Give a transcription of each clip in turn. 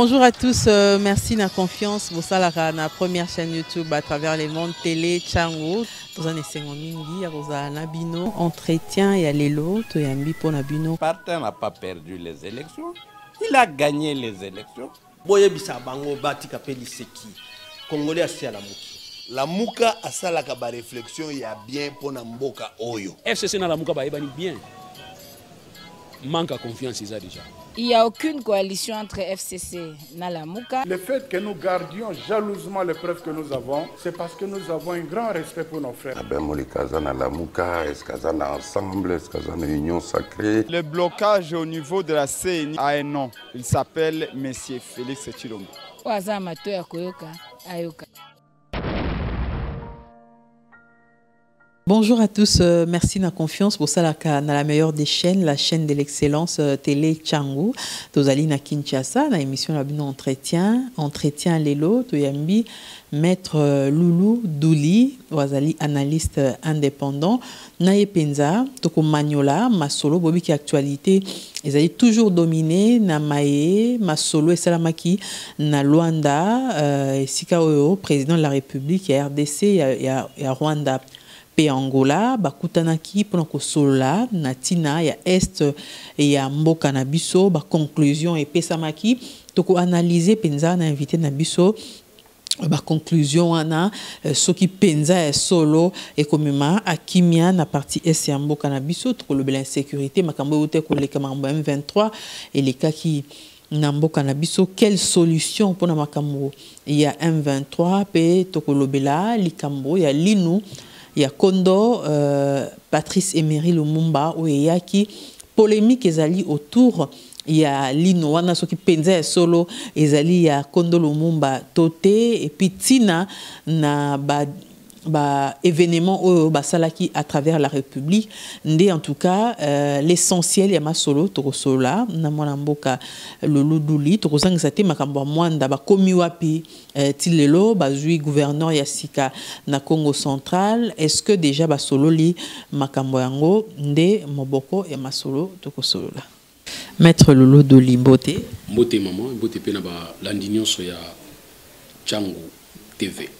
Bonjour à tous, merci de la confiance. Vous savez, la première chaîne YouTube à travers les mondes télé, Tchango. Vous en êtes mingi, vous avez Nabino, entretien et Alelo, tu as mis pour Nabino. Partin n'a pas perdu les élections, il a gagné les élections. Boye bisa bango bati kapeli seki. Congolais asi à la muki. La muka asala ka ba réflexion ya bien pour na mboka oyo. FCC na la muka ba ebani bien. Manque à confiance ils a déjà. Il n'y a aucune coalition entre FCC et Nalamuka. Le fait que nous gardions jalousement les preuves que nous avons, c'est parce que nous avons un grand respect pour nos frères. Union sacrée. Le blocage au niveau de la CNI a un nom. Il s'appelle Monsieur Félix Tshilombo. Bonjour à tous, merci de la confiance pour ça dans la meilleure des chaînes, la chaîne de l'excellence télé Tchango. Tozali na Kinshasa, na émission la bino entretien lelo, toyambi maître Loulou Douli, wazali analyste indépendant, na yepenza, toko Magnola, masolo bobi ki actualité, ezali toujours dominé na maye, masolo et salamaki na Luanda, sika oyo président de la République, ya RDC, ya Rwanda. Angola bakutanaki pour kosolola na tina ya est ya mboka na biso ba conclusion et pesamaki toko analyser penza na invité na biso ba conclusion wana soki penza solo ekomema akimia na partie est ya mboka na biso toko le l'insécurité makambo yote ko le kamamba M23 et les cas qui Namboka na biso, quelle solution pour na makambo il y a M23 pe toko lobela likambo ya linu il y a Kondo, Patrice Emery Lumumba, où il y a qui polémique ezali autour. Il y a Lino, wana soki penza solo, ezali il y a Kondo Lumumba toté et puis Tina na événement au Basalaki à travers la République. Ndé en tout cas l'essentiel ya masolo toko sola na mwana mboka Loulou Douli toko sang sate makambo mwanda ba komi wapi tilelo bazui gouverneur ya sika na Congo central. Est-ce que déjà ba solo li makambo yango ndé moboko ya masolo toko solola. Maître Loulou Douli mbote maman mbote pe na ba landinyon so ya Tchango TV.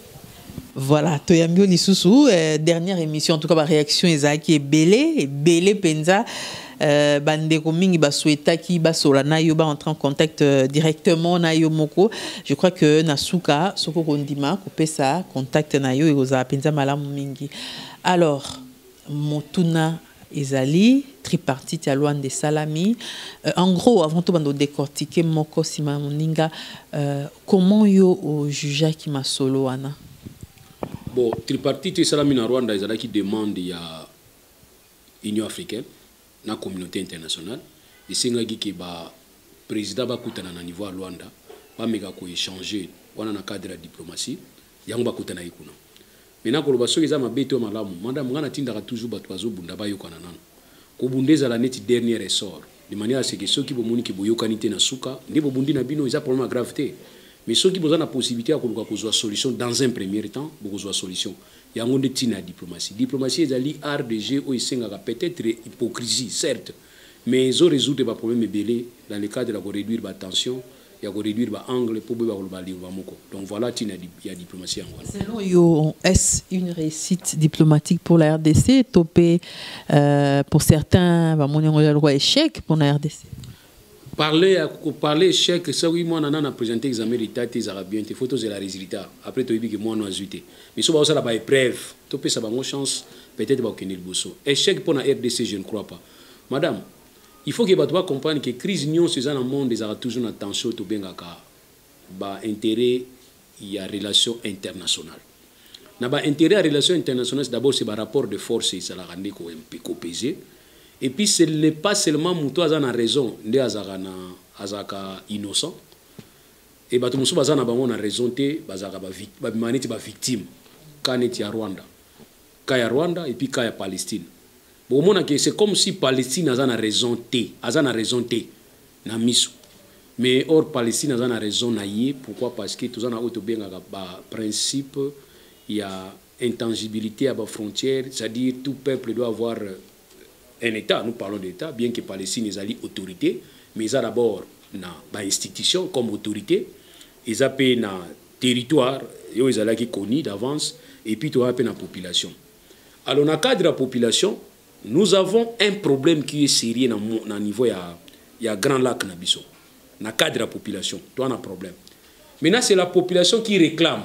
Voilà, Toyambio Lisusu, dernière émission, en tout cas, ma réaction est belé penza, bandeko mingi ba souhaita ki ba solana yo ba entrer en contact directement na yo moko. Je crois que nasuka soko kondima ko pesa contact na yo egoza penza malamu mingi. Alors, Motuna ezali tripartite à Luanda de Salami. En gros, avant tout bando décortiquer moko sima moninga, comment yo au juge qui ma solo ana. Bon, tripartite Salami na Rwanda qui demande à l'Union africaine, la communauté internationale, et c'est que ba président ba kutana na niveau à Rwanda, ba mega ko échanger, wana na cadre de la diplomatie, yango ba kutana ikuna. Maintenant ko lobaso eza mabeto malamu, madame ngana tindaka toujours ba toazo bunda ba yokana nana. Ko bundeza la neti dernier ressort, de manière à ce que ceux qui bomoni ki boyokanité na suka, ndebo bundi na bino eza problème grave té. Mais ceux qui ont la possibilité de trouver une solution dans un premier temps, beaucoup de solutions. Il y a un de diplomatie. Diplomatie est un art de jeu où il y a peut-être hypocrisie, certes, mais ils ont résolu les problèmes dans le cadre de réduire la tension, il y a réduire l'angle pour donc voilà, il y a diplomatie. Selon vous, est-ce une réussite diplomatique pour la RDC, topé pour certains, un échec pour la RDC? Parler chèque, ça oui, moi, on a présenté l'examen d'État, les Arabiens, les photos de la résultat. Après, tu as dit que moi, on a ajouté. Mais si on a une épreuve, tu peux avoir une chance, peut-être qu'on a le bosso. Échec pour la RDC, je ne crois pas. Madame, il faut que vous compreniez que la crise union, c'est dans le monde, ils ont toujours une attention, tout bien intérêt, il y a relation internationale. Intérêt à relation internationale, d'abord, c'est un rapport de force, ça l'a rendu pesé. Et puis, ce n'est pas seulement Moutou a raison, il azaka innocent. Et tout le monde a raison, il a victime. Quand il y a Rwanda. Quand il y a Rwanda et puis quand il y a Palestine. C'est comme si Palestine a raison, mais or, Palestine a raison, pourquoi? Parce que tout le monde a principe, il y a intangibilité à la frontière, c'est-à-dire tout peuple doit avoir un État, nous parlons d'État, bien que Palestine ait autorité, mais il y a d'abord na ba institution comme autorité ils appellent na territoire yo ils allaient connu d'avance et puis tu as appelé la population. Alors dans le cadre de la population nous avons un problème qui est sérieux dans niveau ya Grand Lac na biso. Dans le cadre de la population, tu as un problème. Maintenant c'est la population qui réclame.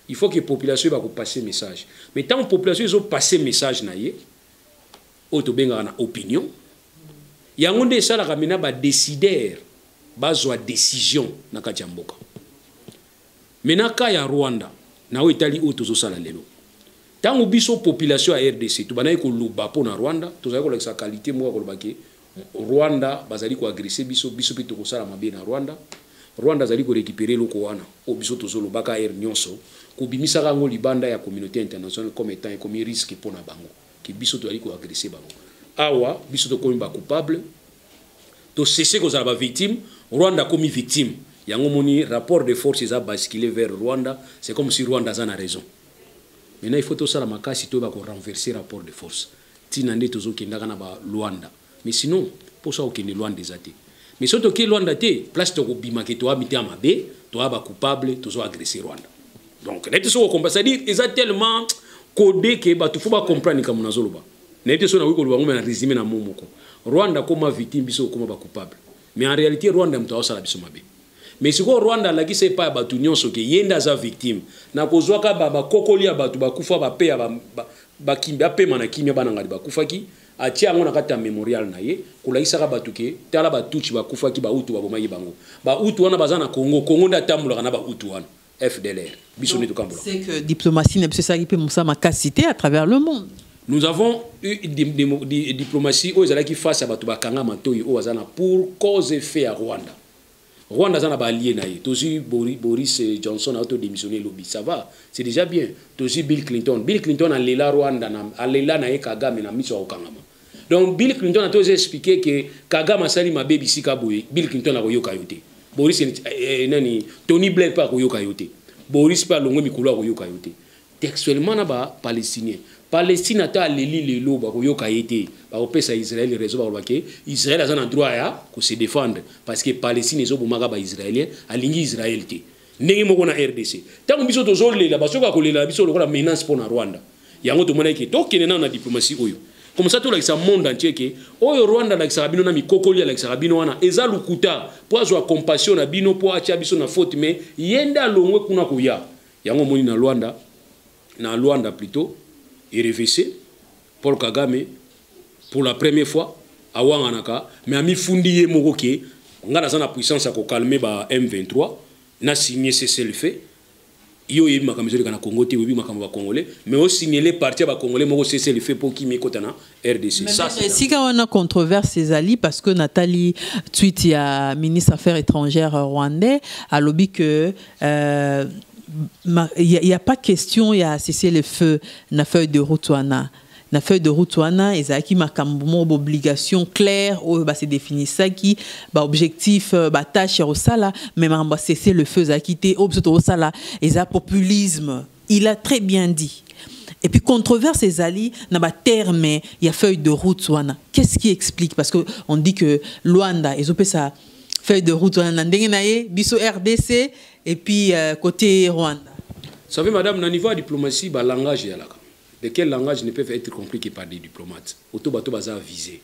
Il faut que la population va passer message. Mais tant que la population ils ont passé message na yé autobenga na opinion. Il y a un des ça la ramena ba décider bazwa décision na kati ya mboka. Maintenant ka ya Rwanda na o Italie otozo sala lelo. Tant biso population à RDC to banayi ko luba po na Rwanda to zali ko la qualité mo ko lobaki Rwanda bazali ko agresser biso pito ko sala mabe na Rwanda. Rwanda zali ko récupérer loko wana o biso tozo lobaka nyonso ko bimisa rango libanda ya communauté internationale comme étant comme risque pour na bango ki biso to zali ko agresser bango. Awa biso to komi ba coupable to cesser ko za ba victime Rwanda komi victime yango moni rapport de forces a basculé vers Rwanda c'est comme si Rwanda a raison. Maintenant il faut tout ça la makasi to ba ko renverser rapport de force tinande tozo kindaka na ba Rwanda mais sinon pour ça okende Rwanda ezate mais surtout que Rwanda te place to ko bima ke to habiter mabe to ba coupable tozo agresser Rwanda donc net so ko c'est dire ils a tellement codé que ba tout faut ba comprendre comme nazoloba net so na wiko lubango na résumé na momoko Rwanda comme victime biso comme ba coupable mais en réalité Rwanda mtawa sala biso mabe mais si Rwanda la qui c'est pas ba tunyon so ke yenda za victime na kozwa ka ba kokoli ya batu ba kufa ba pe ba kimba pe mana kimya bana ngadi ba kufa ki atia ngona kata memorial na ye kulaisa ka batu ke tala ba tuchi ba kufa ki ba utu ba bomayi bango ba utu wana bazana Congo nda tambula kana ba utu wana FDLR bisoni to kambola. C'est que diplomatie n'est pas ça qui peut moussa ma capacité à travers le monde. Nous avons eu des diplomatie aux alaki face à batu ba kanga matoyi o azana pour cause effet à Rwanda. Rwanda zana ba allié na ye. Tozi Boris Johnson a auto démissionné lobby, ça va, c'est déjà bien. Tozi Bill Clinton a lela Rwanda na alela na ye Kagame na miso okangama. Donc Bill Clinton a tous expliqué que Kagame sali ma baby sika boye, Bill Clinton a koyoka yote. Boris nani Tony Blair pa koyoka yote. Boris pa longo mikolo koyoka yote. Textuellement na ba palestinien. Palestine ata leli lelo ba koyoka yote. Ba opesa Israël raison ba ke Israël a un droit ya ko se défendre parce que Palestine ezo bomaka ba israélien alingi Israël te. Ndenge moko na RDC. Tango biso tozo lela ba soka ko lela biso lokola menace pour na Rwanda. Yango to mona ke to kenena na diplomatie oyo. Comme ça tout là ça monde entier que oyo Rwanda la kisabino na mikokoli la kisabino wana eza lukuta po azwa compassion na bino po acha biso na faute mais yenda longwe kuna koya yango moni na Rwanda plutôt RFC Paul Kagame pour la première fois awanganaka mais ami fundi ye moko ke ngana sana puissance à ko calmer ba M23 na signé cessez-le-feu yo yebi makamizoli kana Congo te yebi makambo ba congolais mais au signaler parti ba congolais moko cesser le fait pour qui mikotana RDC ça c'est si quand on a controverse ces alliés parce que Nathalie tweet ya ministre affaires étrangères rwandais a lobby que il y a pas question il y a cesser le feu na feuille de route wana na feuille de route wana ezaki makambo obligation claire ou ba se définir ça qui ba objectif ba tâche au sala mais mamba cesser le feu zaki té au sala eza populisme il a très bien dit et puis controverse ces alliés na ba terme il y a feuille de route wana qu'est-ce qui explique parce que on dit que Luanda ezopé ça feuille de route wana ndenge na ye biso RDC et puis côté Rwanda. Vous savez madame na niveau de diplomatie ba langage ya laka. De quel langage ne peuvent être compris que par des diplomates. Autobato baza visé.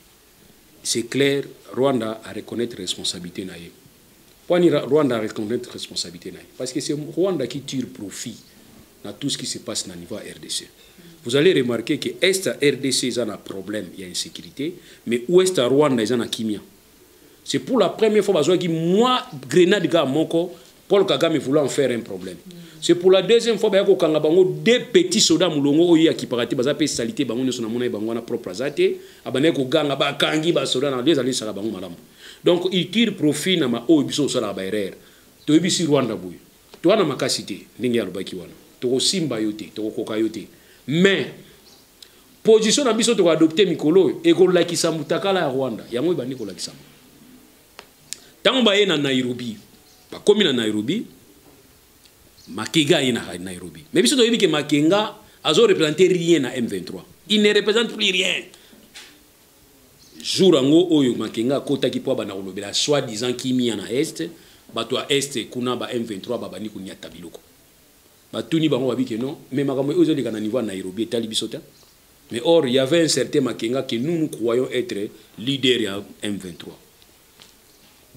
C'est clair, Rwanda a reconnaître responsabilité naïe. Pourquoi Rwanda a reconnaître responsabilité naïe? Parce que c'est Rwanda qui tire profit dans tout ce qui se passe dans le niveau RDC. Vous allez remarquer que Est RDC ils ont un problème, il y a insécurité, mais Ouest Rwanda ils ont un kimia. C'est pour la première fois que moi Grenade gars moko Paul Kagame voulait en faire un problème. C'est pour la deuxième fois que Kangabango deux petits soldats mulongo oya qui parati baza pe salité bango ne sona mona bango na propre azate abane ko ganga ba kangi ba soldats dans deux années ça bango madame. Donc il tire profit na ma o biso sala ba erreur. To ibisi Rwanda boy. To na makasité ndenge ya lobaki wana. To simba yote, to koka yote. Mais position na biso to adopter mikolo e ko lakisa mutakala ya Rwanda. Yango ibani ko lakisa. Tango ba ye na Nairobi. Ba komi na Nairobi. Makenga est à Nairobi. Mais si vous avez dit que Makenga a représenté rien à M23. Il ne représente plus rien. jour ango oyo makenga kota ki po bana kolobela soit disant kimia na est bato a est kuna ba M23 babani kunyata biloko batuni bango babike non mais makambo oyo zolika na niveau Nairobi etali bisota. Mais or il y avait un certain makenga que nous croyons être leader à M23.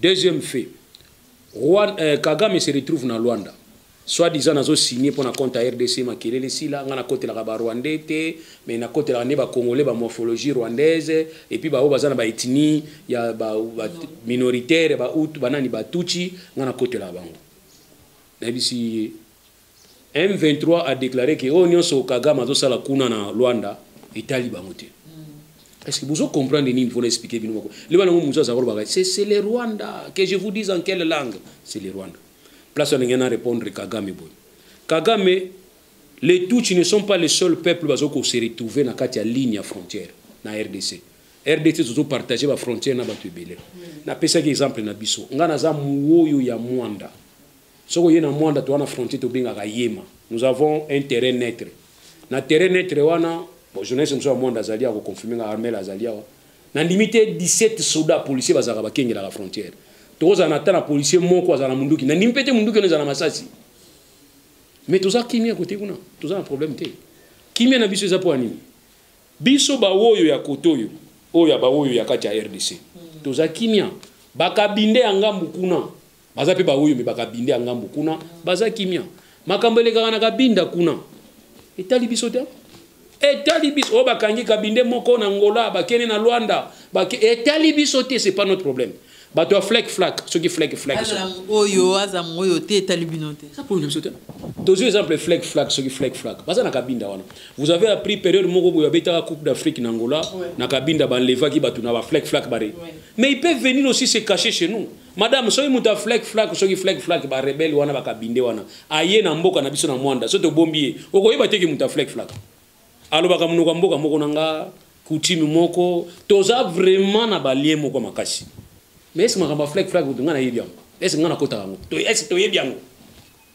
Deuxième fait, Kagame se retrouve dans Luanda. Soit disant nazo signé pour na compte à RDC makelele sila ngana côté la ba rwandais mais na côté la ne ba congolais ba morphologie rwandaise et puis ba bazana ba ethnie ya ba minoritaire ba out banani ba tuchi ngana côté la bango. Na bisi M23 a déclaré que Onyon so Kagame azo sala kuna na Luanda etali bango te. Est-ce que vous comprenez ni il faut l'expliquer bien c'est le Rwanda que je vous dis en quelle langue c'est le Rwanda. Place on a répondre Kagame boy. Kagame les Tutsis ne sont pas les seuls peuples qui se retrouvent dans la ligne à frontière na RDC. RDC sont partagés la frontière na batu belé. Na pesa exemple na biso. Ngana za muoyo ya Mwanda. Soko yena Mwanda to na frontière to binga ka Yema. Nous avons un terrain neutre. Na terrain neutre wana bon jeunesse mso Mwanda zalia ko confirmer nga armée la zalia. Na limité 17 soldats policiers bazaka bakengela la frontière. Toza na tana policier moko azana munduki na nimpete munduki oneza na masasi. Mais toza kimia côté kuna. Toza un problème té. Kimia na biso za po anini. Biso ba woyo ya kotoyo. Oya ba woyo ya kati ya RDC. Toza kimia. Bakabinde angambu kuna. Baza pe ba woyo me bakabinde angambu kuna. Baza kimia. Makambele kana kabinda kuna. Etali biso te. Etali biso o bakangi kabinde moko na Angola bakene na Luanda. Etali biso te c'est pas notre problème. Bato a flek flak, ceux qui flek flak. Oyo azam oyo te etali binote. Ça pour nous sauter. Deux exemples flek flak, ceux qui flek flak. Baza na kabinda wana. Vous avez appris période moko boya beta Coupe d'Afrique na Angola, na kabinda ban leva ki batu na ba flek flak bare. Mais ils peuvent venir aussi se cacher chez nous. Madame, soki muta flek flak, ceux qui flek flak ba rebelle wana ba kabinde wana. Aye na mboka na biso na Mwanda, soto bombier. Okoyeba te ki muta flek flak. Alo baka munuka mboka moko nanga coutume moko, toza vraiment na balie moko makasi. Mais est-ce que je flek flak ou ngana yebiam? Est-ce que ngana kota ngo? Est-ce que yebiam?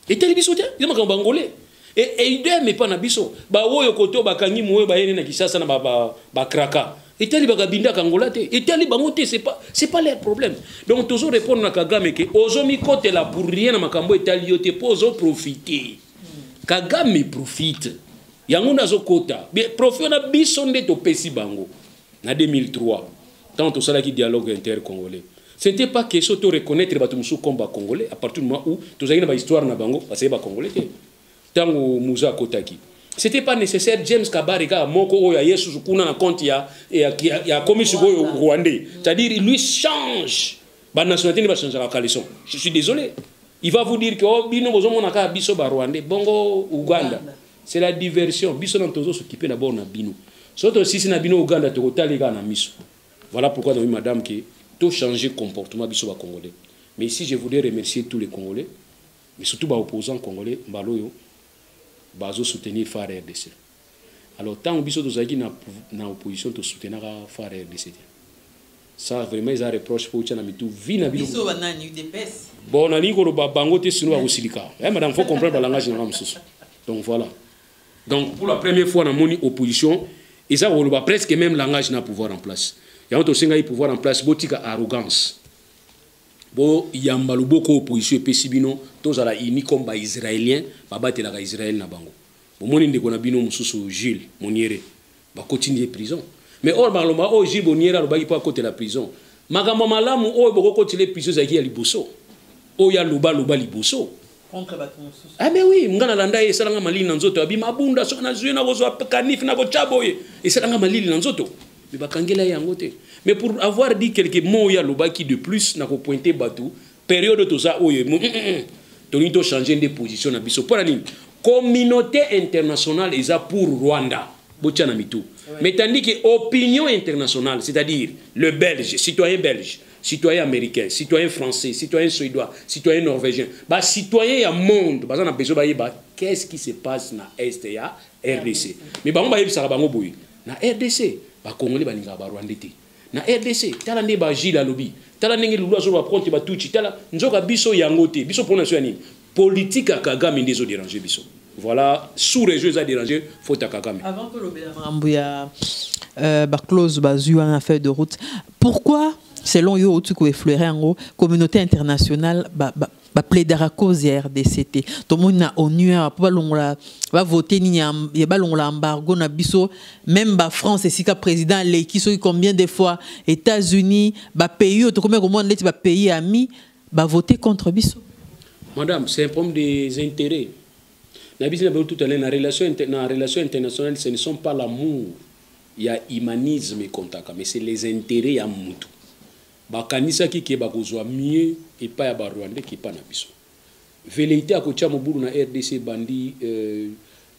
Et tel biso te? Ils m'ont bangolé. Et idée mais pas na biso. Ba woyo koto ba kangi moyo ba yene na Kinshasa na ba kraka. Et tel ba binda kangola te. Et tel ba monter c'est pas leur problème. Donc toujours répondre na Kagame que ozomi kote la pour rien na makambo etali yote pozo profiter. Kagame profite. Yango nazo kota. Profite na biso nde to pesi bango. Na 2003 tant au sala qui dialogue inter-congolais. Ce n'était pas question de reconnaître les combat congolais à partir du moment où tous les histoire na bango parce que les congolais tant au Moussa Kotaki. C'était pas nécessaire James Kabarega moko oya Yesu kuna na compte ya commis sur rwandais. C'est-à-dire lui change ba nationalité ni ba changer la caleçon. Je suis désolé. Il va vous dire que oh bino bozo monaka biso ba rwandais bongo Uganda. C'est la diversion. Biso na tozo s'occuper d'abord na bino. Surtout si na bino Uganda to kotalega na miso. Voilà pourquoi nous madame qui tout changer comportement biso ba congolais. Mais ici je voudrais remercier tous les Congolais, mais surtout les opposants congolais mbaloyo bazo soutenir FAR RDC. Alors tant biso tozaki na opposition to soutenir FAR RDC. Ça vraiment ils a reproche pour tchana mitu vi na biso banani UDPS. Bon na lingo ba bango te sino ba kosilika. Madame faut comprendre le langage na msusu. Donc voilà. Donc pour la première fois dans mon opposition, ils ont presque même langage na pouvoir en place. Il y a un pouvoir en place, botika arrogance. Bo yamba luboko opposition pesibino, tous à la uni comme ba israélien, ba battre la Israël na bango. Bo moni ndeko na bino mususu Gilles Moniere, ba continuer prison. Mais or maloma o Gilles Moniere lo ba ki pa côté la prison. Makambo malamu o boko continuer prison za ki ya liboso. O ya luba liboso. Contre bato mususu. Ah mais oui, ngana landa e salanga malili na nzoto abi mabunda so na zuena ko zo kanif na ko chaboye. E salanga malili na nzoto. Mais pour avoir dit quelques mots, il y a l'obaki de plus, n'a pas pointé Batou, période de ça, il faut changer de position. Pour la communauté internationale est pour Rwanda. Mais tandis que l'opinion internationale, c'est-à-dire le Belge, citoyen américain, citoyen français, citoyen suédois, citoyen norvégien, citoyen du monde, qu'est-ce qui se passe dans l'Est et la RDC. Mais na RDC, ba Congolais balinga ba Rwandais. Na RDC, tala ndeba Gilles alobi, tala ndenge lulu azo ba compte ba tuchi, tala nzoka biso yango te, biso pona so yani. politique à Kagame des autres dérangé biso. Voilà, sous-région ça dérangé, faut à Kagame. Avant que le clause basu en affaire de route, pourquoi selon yo tu ko effleurer en gros communauté internationale plaider à cause RDCT tout le monde na ONU va voter ni ya ba longola embargo na biso même ba France et si ka président les qui sont combien de fois États-Unis ba pays to combien comment les ba pays amis ba voter contre biso. Madame, c'est un problème des intérêts. Na biso na tout à l'heure na relation internationale, ce ne sont pas l'amour, il y a humanisme et contact, mais c'est les intérêts à mutu. Bakanisa ki ke bakozwa mieux et pas ya ba Rwanda qui pas na biso. Veleité a kocha mobulu na RDC bandi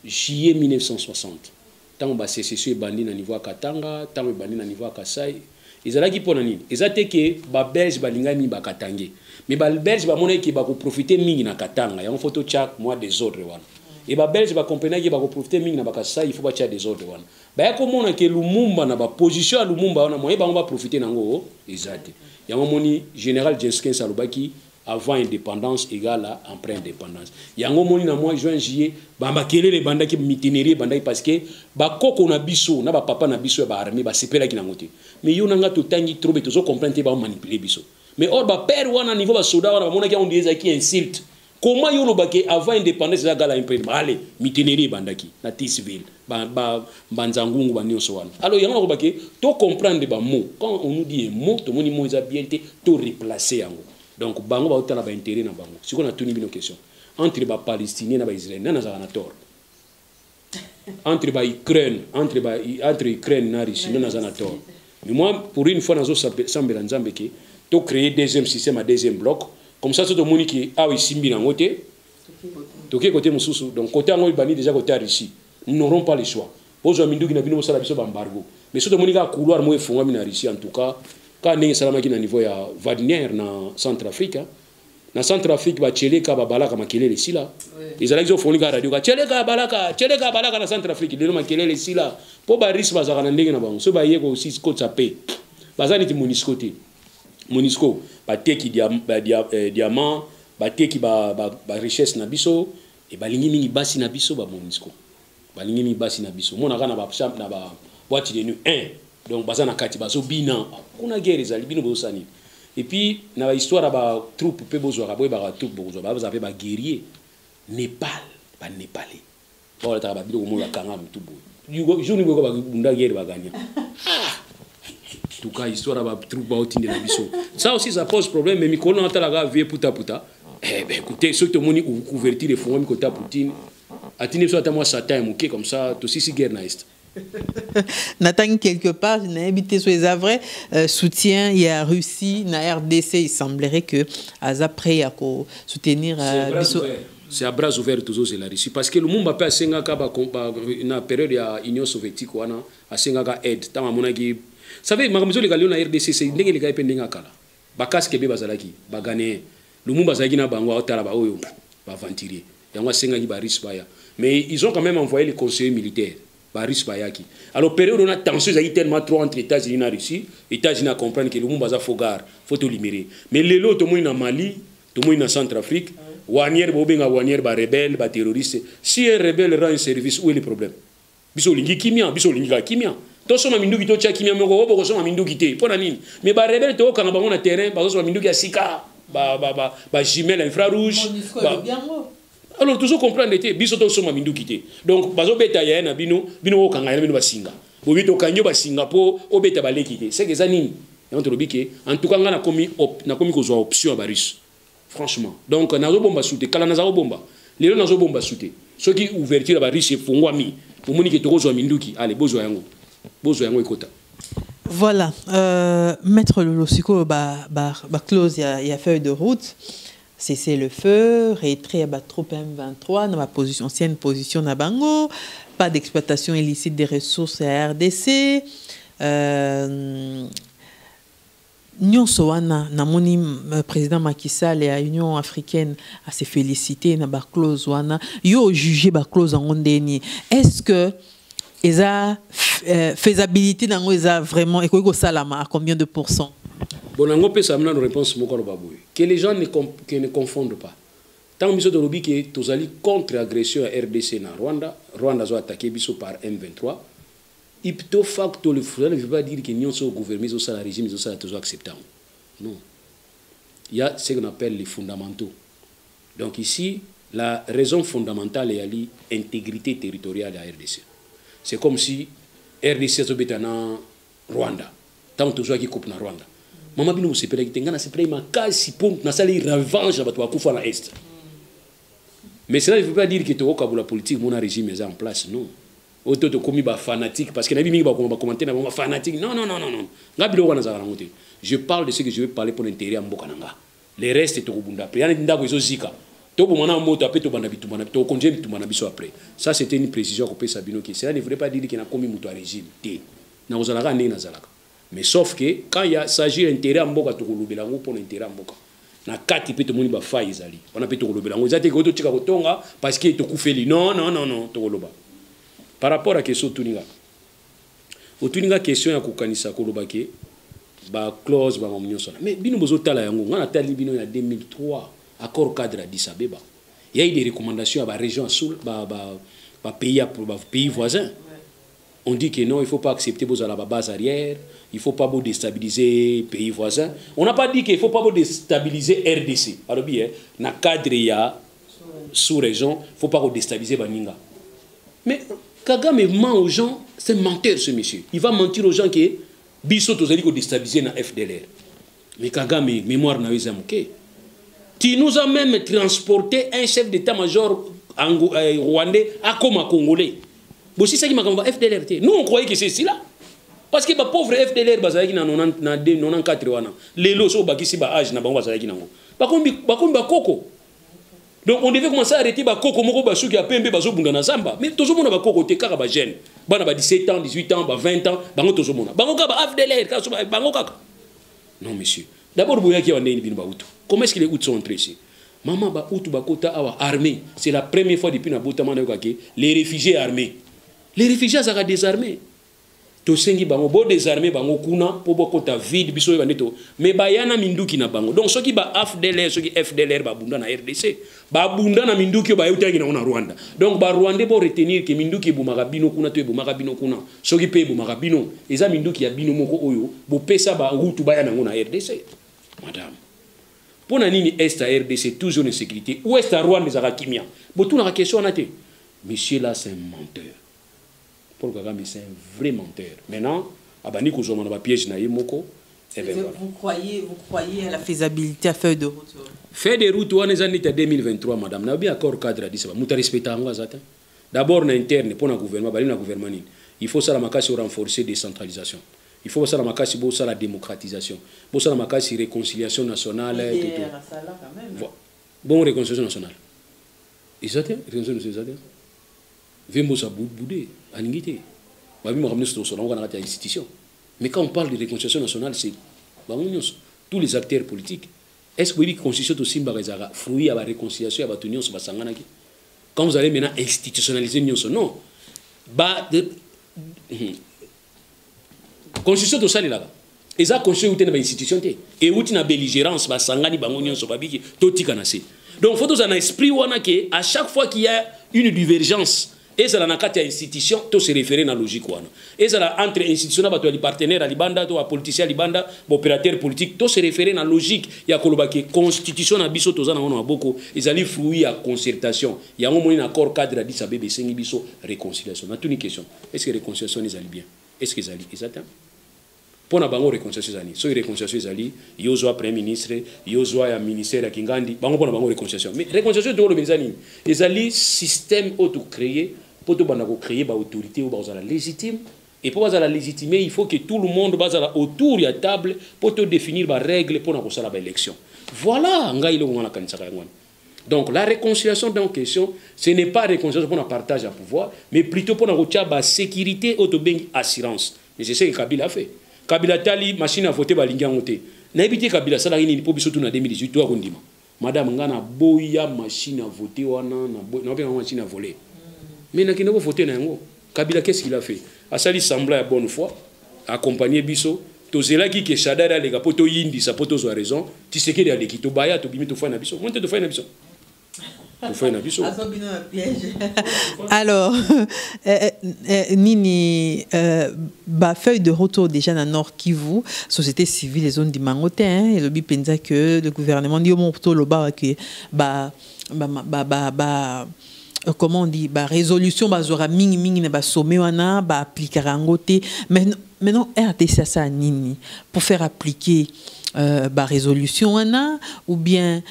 juillet 1960. Tant ba sécession bandi na niveau Katanga, tant bandi na niveau Kasai. Ezalaki pona nini? Ezate ke ba Belge balingani ba Katange. Mais ba Belge ba mona ki ba ko profiter mingi na Katanga. Ya photo chak moi des autres wana. Et ba Belge ba comprendre ki ba ko profiter mingi na ba Kasai, il faut ba cha des autres wana. Ba komona ke Lumumba na ba position à Lumumba wana moye ba on va profiter nango ezate. Ya moni général Jenskin Salobaki avant indépendance égale à après indépendance. Yango moni na moi juin juillet ba makele les banda ki mitinérie banda parce que ba koko na biso na ba papa na biso ba armée ba sepela ki na ngote. Mais yo nanga to tangi trop beto comprendre ba manipuler biso. Mais or ba père wana niveau ba soda wana mona ki on dit qui insulte. Comment yo lobake avant indépendance la gala imprimé allez mitinérie bandaki na Tisville banzangungu ba nyonso wana. Alors yango lobake to comprendre ba mot quand on nous dit un mot to moni mot bien to replacer yango. Donc bango ba otala ba intérêt na bango. Si on a tuni bino question entre ba palestinien na ba israélien na za tort. Entre ba Ukraine entre Ukraine na Russie na za tort. Mais moi pour une fois nazo sambela nzambe ke to créer deuxième système à deuxième bloc. Comme ça, tout le monde qui a ici mis en côté, côté Moussou, donc côté en Albanie déjà côté Russie, nous n'aurons pas le choix. Aux hommes qui n'ont pas de embargo. Mais tout le monde qui a couloir moi font en Russie en tout cas, quand on est salama qui na niveau ya Wagner na Centrafrique, na Centrafrique ba cheleka ba balaka makelele sila. Ils allaient au fond de la radio, cheleka balaka na Centrafrique, ils ont makelele sila. Pour ba risque bazaka na ndenge na bango, so ba yeko aussi côte ça paie. Bazani ti Monisco Monisco bateki diamant bateki ba richesse na biso et balingi mingi basi na biso ba Monisco balingi mingi basi na biso mona kana ba champ na ba boîte de nuit 1 donc bazana kati bazo bina kuna guerre ezali bino bosani et puis na ba histoire ba troupe pe bozwa boy ba troupe bozwa ba zape ba guerrier Népal ba Népalais ba ta ba bino mo la kanga mutu boy jour ni bo ba bunda guerre ba gagner en tout cas histoire va trouver au de la biso ça aussi ça pose problème mais micro on t'a la vie puta eh ben écoutez ceux qui ont couverture les fonds côté Poutine atine soit à moi Satan mouké comme ça tout si guerre naïste Nathan quelque part n'a habité sur les avrais soutien il y a Russie na RDC il semblerait que après à soutenir biso c'est à bras ouverts toujours c'est la Russie parce que le monde peut asenga ka ba na période ya Union soviétique wana asenga ka aide tant mona ki savez makamzo les galons na RDC c'est ndenge les gars pendenga kala ba casque be bazalaki ba gagner le monde bazalaki na bango otala ba oyo ba ventilier yango asenga ki ba Russie baya mais ils ont quand même envoyé les conseillers militaires ba Russie baya ki alors période on a tension ça tellement trop entre États-Unis et Russie États-Unis comprendre que le monde baza fogar faut to libérer mais les lots to mo na Mali to mo na Centrafrique Wanier bobenga Wanier ba rebelle ba terroriste si un rebelle rend un service où est le problème biso lingi kimia biso lingi ka kimia to soma minduki to cha kimia moko obo ko soma minduki te pona nini mais ba rebelle to kanga bango na terrain ba soma minduki ya sika ba jumelle infrarouge alors toujours comprendre te biso to soma minduki te donc bazo beta ya na bino o kanga ya bino basinga bo bito kanyo basinga po o beta baleki te c'est que ça nini on te lobike en tout cas na komi ko zo option ba russe franchement donc nazo bomba souté kala nazo bomba lelo nazo bomba souté ce qui ouverture ba riche fongwa mi pour moni ke toko zo minduki allez bozo yango ekota voilà maître Lolosiko ba close ya feuille de route cesser le feu retrait ba troupe M23 na ma position ancienne position na bango pas d'exploitation illicite des ressources à RDC nyonso wana namoni président Macky Sall et Union africaine a se féliciter na ba clause wana yo juger ba clause en ndeni est-ce que eza faisabilité nango eza vraiment et ko salama à combien de pourcents bon nango pesa mna réponse moko lo baboy que les gens ne confondent pas tant biso to lobi que tozali contre agression à RDC na Rwanda a attaqué biso par M23 ipto facto le frère ne veut pas dire que nous sommes au gouvernement au la régime au ça toujours acceptable. Non. Il y a ce qu'on appelle les fondamentaux. Donc ici la raison fondamentale est l'intégrité territoriale de la RDC. C'est comme si RDC est en Rwanda. Tant que tu qui coupe en Rwanda. Maman bino se pele kitengana se pele makasi pour na sali revanche ba to kufa na est. Mais cela ne veut pas dire que tu as la politique mon régime est en place non. Auto to komi ba fanatique parce que na bi ba commenter na ba fanatique non. Ngabilo wana za rangote. Je parle de ce que je veux parler pour l'intérêt mboka nanga. Les restes to bunda après. Yana ndako izo zika. Ça, c'était une précision qu'on peut s'abîmer. Cela ne voulait pas dire qu'il y a commis un régime. Mais sauf que quand il s'agit d'intérêt à Mboka, pour l'intérêt à Mboka, na kati pe to moni ba fa izali. On a pe to kolobela. On zate ko to tika kotonga parce que to kufeli. Non, to koloba. Par rapport à question tuninga. Au tuninga question ya kokanisa koloba ke ba clause ba ngomnyo sona. Mais bino bozo tala yango ngana tali bino ya 2003. Accord cadre à Addis Abeba. Il y a eu des recommandations à la région, à pays voisins. On dit que non, il ne faut pas accepter la base arrière, il ne faut pas déstabiliser les pays voisins. On n'a pas dit qu'il ne faut pas déstabiliser RDC. Alors bien, dans le cadre, il y a sous-région, il ne faut pas déstabiliser Baninga. Mais Kagame ment aux gens, c'est un menteur ce monsieur. Il va mentir aux gens que Bissot a déstabiliser dans FDLR. Mais Kagame, mémoire n'a pas été. Tu nous as même transporté un chef d'état-major rwandais à comme congolais. Bon, c'est ça qui m'a dit FDLR. Nous, on croyait que c'est cela. Parce que les pauvres FDLR, ils sont en 94 ans. Les lots sont en âge. Donc, on devait commencer à arrêter les coco qui a pembe na zamba. Mais tout le monde a coco te kaka jeune. Bana ba 17 ans, 18 ans, 20 ans, bango tout le monde. Bango ka FDLR, bango ka. Non, monsieur. D'abord, comment est-ce que les Houths sont entrés ici? Maman, armée. C'est la première fois depuis les réfugiés armés. Les réfugiés sont désarmés. Tosengi bango bo désarmé bango kuna po bokota vide biso baneto mais bayana minduki na bango donc soki ba FDLR soki FDLR ba bunda na RDC ba bunda na minduki ba yutangi na Rwanda donc ba Rwandais bo retenir que minduki bo magabino kuna to bo magabino kuna soki pe bo magabino eza minduki ya bino moko oyo bo pesa ba hutu bayana na RDC madame pour na nini est à RDC toujours en sécurité ou est à Rwanda za kimia bo tuna la question na te monsieur là c'est un menteur. Paul Kagame, c'est un vrai menteur. Maintenant, Abani Kouzomana va piège na yemoko. Vous croyez à la faisabilité à feuille de route? Feuille de route, on est en 2023, madame. Nous avons bien accord cadre à 10. Nous respectons d'abord, en interne, pour le gouvernement, il faut ça la makasi renforcer la décentralisation. Il faut ça la makasi pour la démocratisation. Pour ça la makasi réconciliation nationale. Bon, réconciliation nationale. Ils attendent, réconciliation nationale. Vembosa boudé, aningité. Mais quand on parle de réconciliation nationale, c'est tous les acteurs politiques. Est-ce que vous dites que la constitution aussi fruit à la réconciliation à la union? Quand vous allez maintenant institutionnaliser l'union, non. La constitution de ça est là. Et ça, la constitution est une institution. Et où il y a une belligérance, donc il faut que un esprit à chaque fois qu'il y a une divergence, et ça n'a qu'à institution, tout se référer à la logique. Et ça entre institutions, les partenaires, les bandes, les politiciens, les bandes, les opérateurs politiques, tout se référer à la logique. Il y a la constitution, beaucoup, ils allaient fruit à concertation. Il y a un moment un accord cadre à 10 à bébé, c'est une réconciliation. On a une question. Est-ce que la réconciliation est bien? Est-ce qu'ils allaient? Exactement. Pour la réconciliation, si la réconciliation est allée, il y a un premier ministre, il y a un ministère à Kingandi, pour la réconciliation. Mais la réconciliation, c'est un système auto-créé pour créer une autorité légitime. Et pour la légitimer, il faut que tout le monde soit autour de la table pour définir les règles pour l'élection. Voilà. Donc la réconciliation dans la question, ce n'est pas la réconciliation pour un partage de pouvoir, mais plutôt pour la sécurité et l'assurance. Et c'est ce que Kabila a fait. Kabila tali machine à voter balinga ngote. Na ebité Kabila sala ni po biso na 2018 to akondima. Madame ngana boya machine à voter wana na bien machine à voler. Mais na kinoko voter na ngo. Kabila qu'est-ce qu'il a fait? A sali semblant à bonne foi, accompagner biso, to zela ki ke shadara les gapoto yindi sa poto zo raison, tu sais que les kito baya to bimi to fa na biso. Monte to fa na biso. pour faire un biseau. Alors, Nini, feuille de retour déjà dans Nord Kivu, société civile, les zones du Mangote, et le bipenza que le gouvernement dit au monde plutôt le bas que comment on dit, résolution, aura mingi na sommet wana, appliquer rangote. Maintenant, RDC ça Nini pour faire appliquer résolution wana ou bien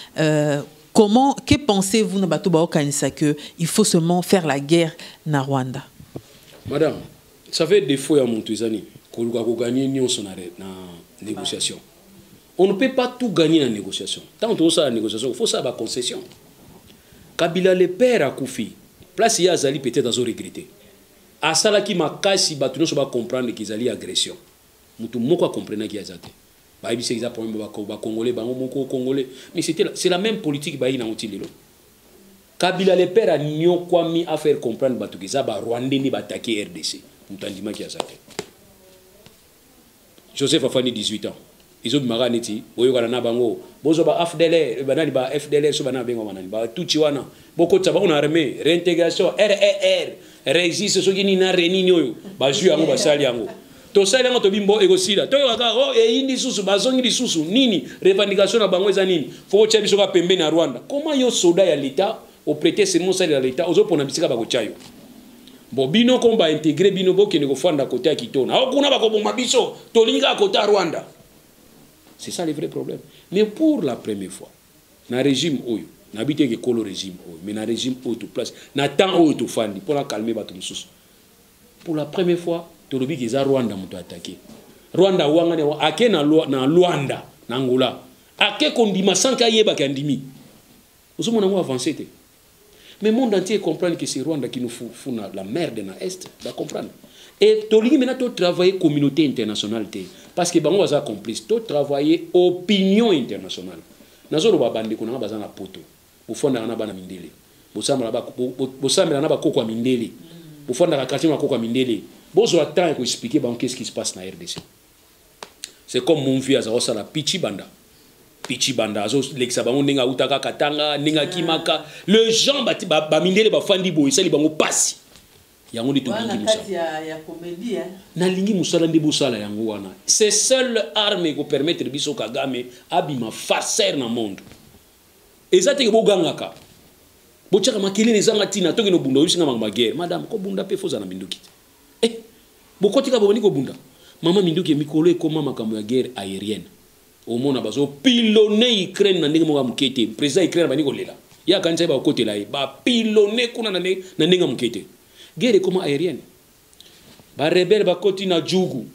comment, que pensez-vous na bato ba que il faut seulement faire la guerre na Rwanda? Madame, ça fait des fois à Montezani qu'on a gagné ni on s'en arrête na négociation. On ne peut pas tout gagner dans la négociation. Tant que ça la négociation, il faut ça la concession. Kabila le père a Koufi, place il y a Zali peut-être à regretter. À ça là qui m'a cassé, batuno va comprendre qu'ils allaient agression. Moutou moko comprendre qu'il y a zate. Bah il c'est exactement Congolais, Congolais. Mais c'est la même politique bah il n'a outil lelo. Kabila le père a nyo kwami à faire comprendre batu que ça ba Rwandais ni attaquer RDC. Moutandima qui a zate. Joseph Afani 18 ans. Ils ont marqué neti boyo kana na bango bozo ba FDLR banani ba FDLR so bana bengo manani ba tuchi wana boko tsa ba on armée réintégration RER résiste so kini na renini oyo ba ju yango ba sali yango to sali yango to bimbo egosila to kaka o e indi susu bazongi di susu nini revendication na bango eza nini fo tsa biso ka pembeni na Rwanda comment yo soda ya l'état au prêter serment sali ya l'état ozo pona bisika ba ko chayo bo bino komba intégrer bino boke ne ko fanda côté ya kitona o kuna ba ko bomba biso to linga côté Rwanda. C'est ça le vrai problème. Mais pour la première fois, dans le régime, n'habitez que le régime, mais dans le régime, tout place, dans le temps, tout fandi, pour la calmer, pour la première fois, tu as vu que Rwanda m'a attaqué. Rwanda, ake na Luanda, na Angola, ake kondima sans kaye bakandimi. Vous avez avancé. Mais le monde entier comprend que c'est Rwanda qui nous fout la merde dans l'Est. Vous comprendre. Et tu as maintenant travailler communauté internationale. Parce que bango baza complice to travailler opinion internationale nazolo babande kuna baza na poto bofonda na bana mindele bosambela na ba kokwa mindele bofonda ka quartier na kokwa mindele bozo attend ko expliquer bango qu'est-ce qui se passe na RDC. C'est comme mon vieux aza osala pichi banda azo lexa bango ninga utaka katanga ninga kimaka le gens ba mindele ba fandi boy sali bango pasi yango ndi to bingi musala ya comédie na lingi musala ndi busala yango wana c'est seule arme qui permettre biso Kagame abima farceur na monde ezate ke bogangaka bochaka makili nezanga tina toki no bunda usinga manga guerre madame ko bunda pe foza na minduki bokotika boboni ko bunda mama minduki mikolo ekoma makambo ya guerre aérienne omona bazo pilonner Ukraine na ndenge mo mukete président Ukraine bani ko lela ya kanisa ba kotela ba pilonner kuna na ndenge mukete guerre comme aérienne. Ba rebelle ba koti na Djugu.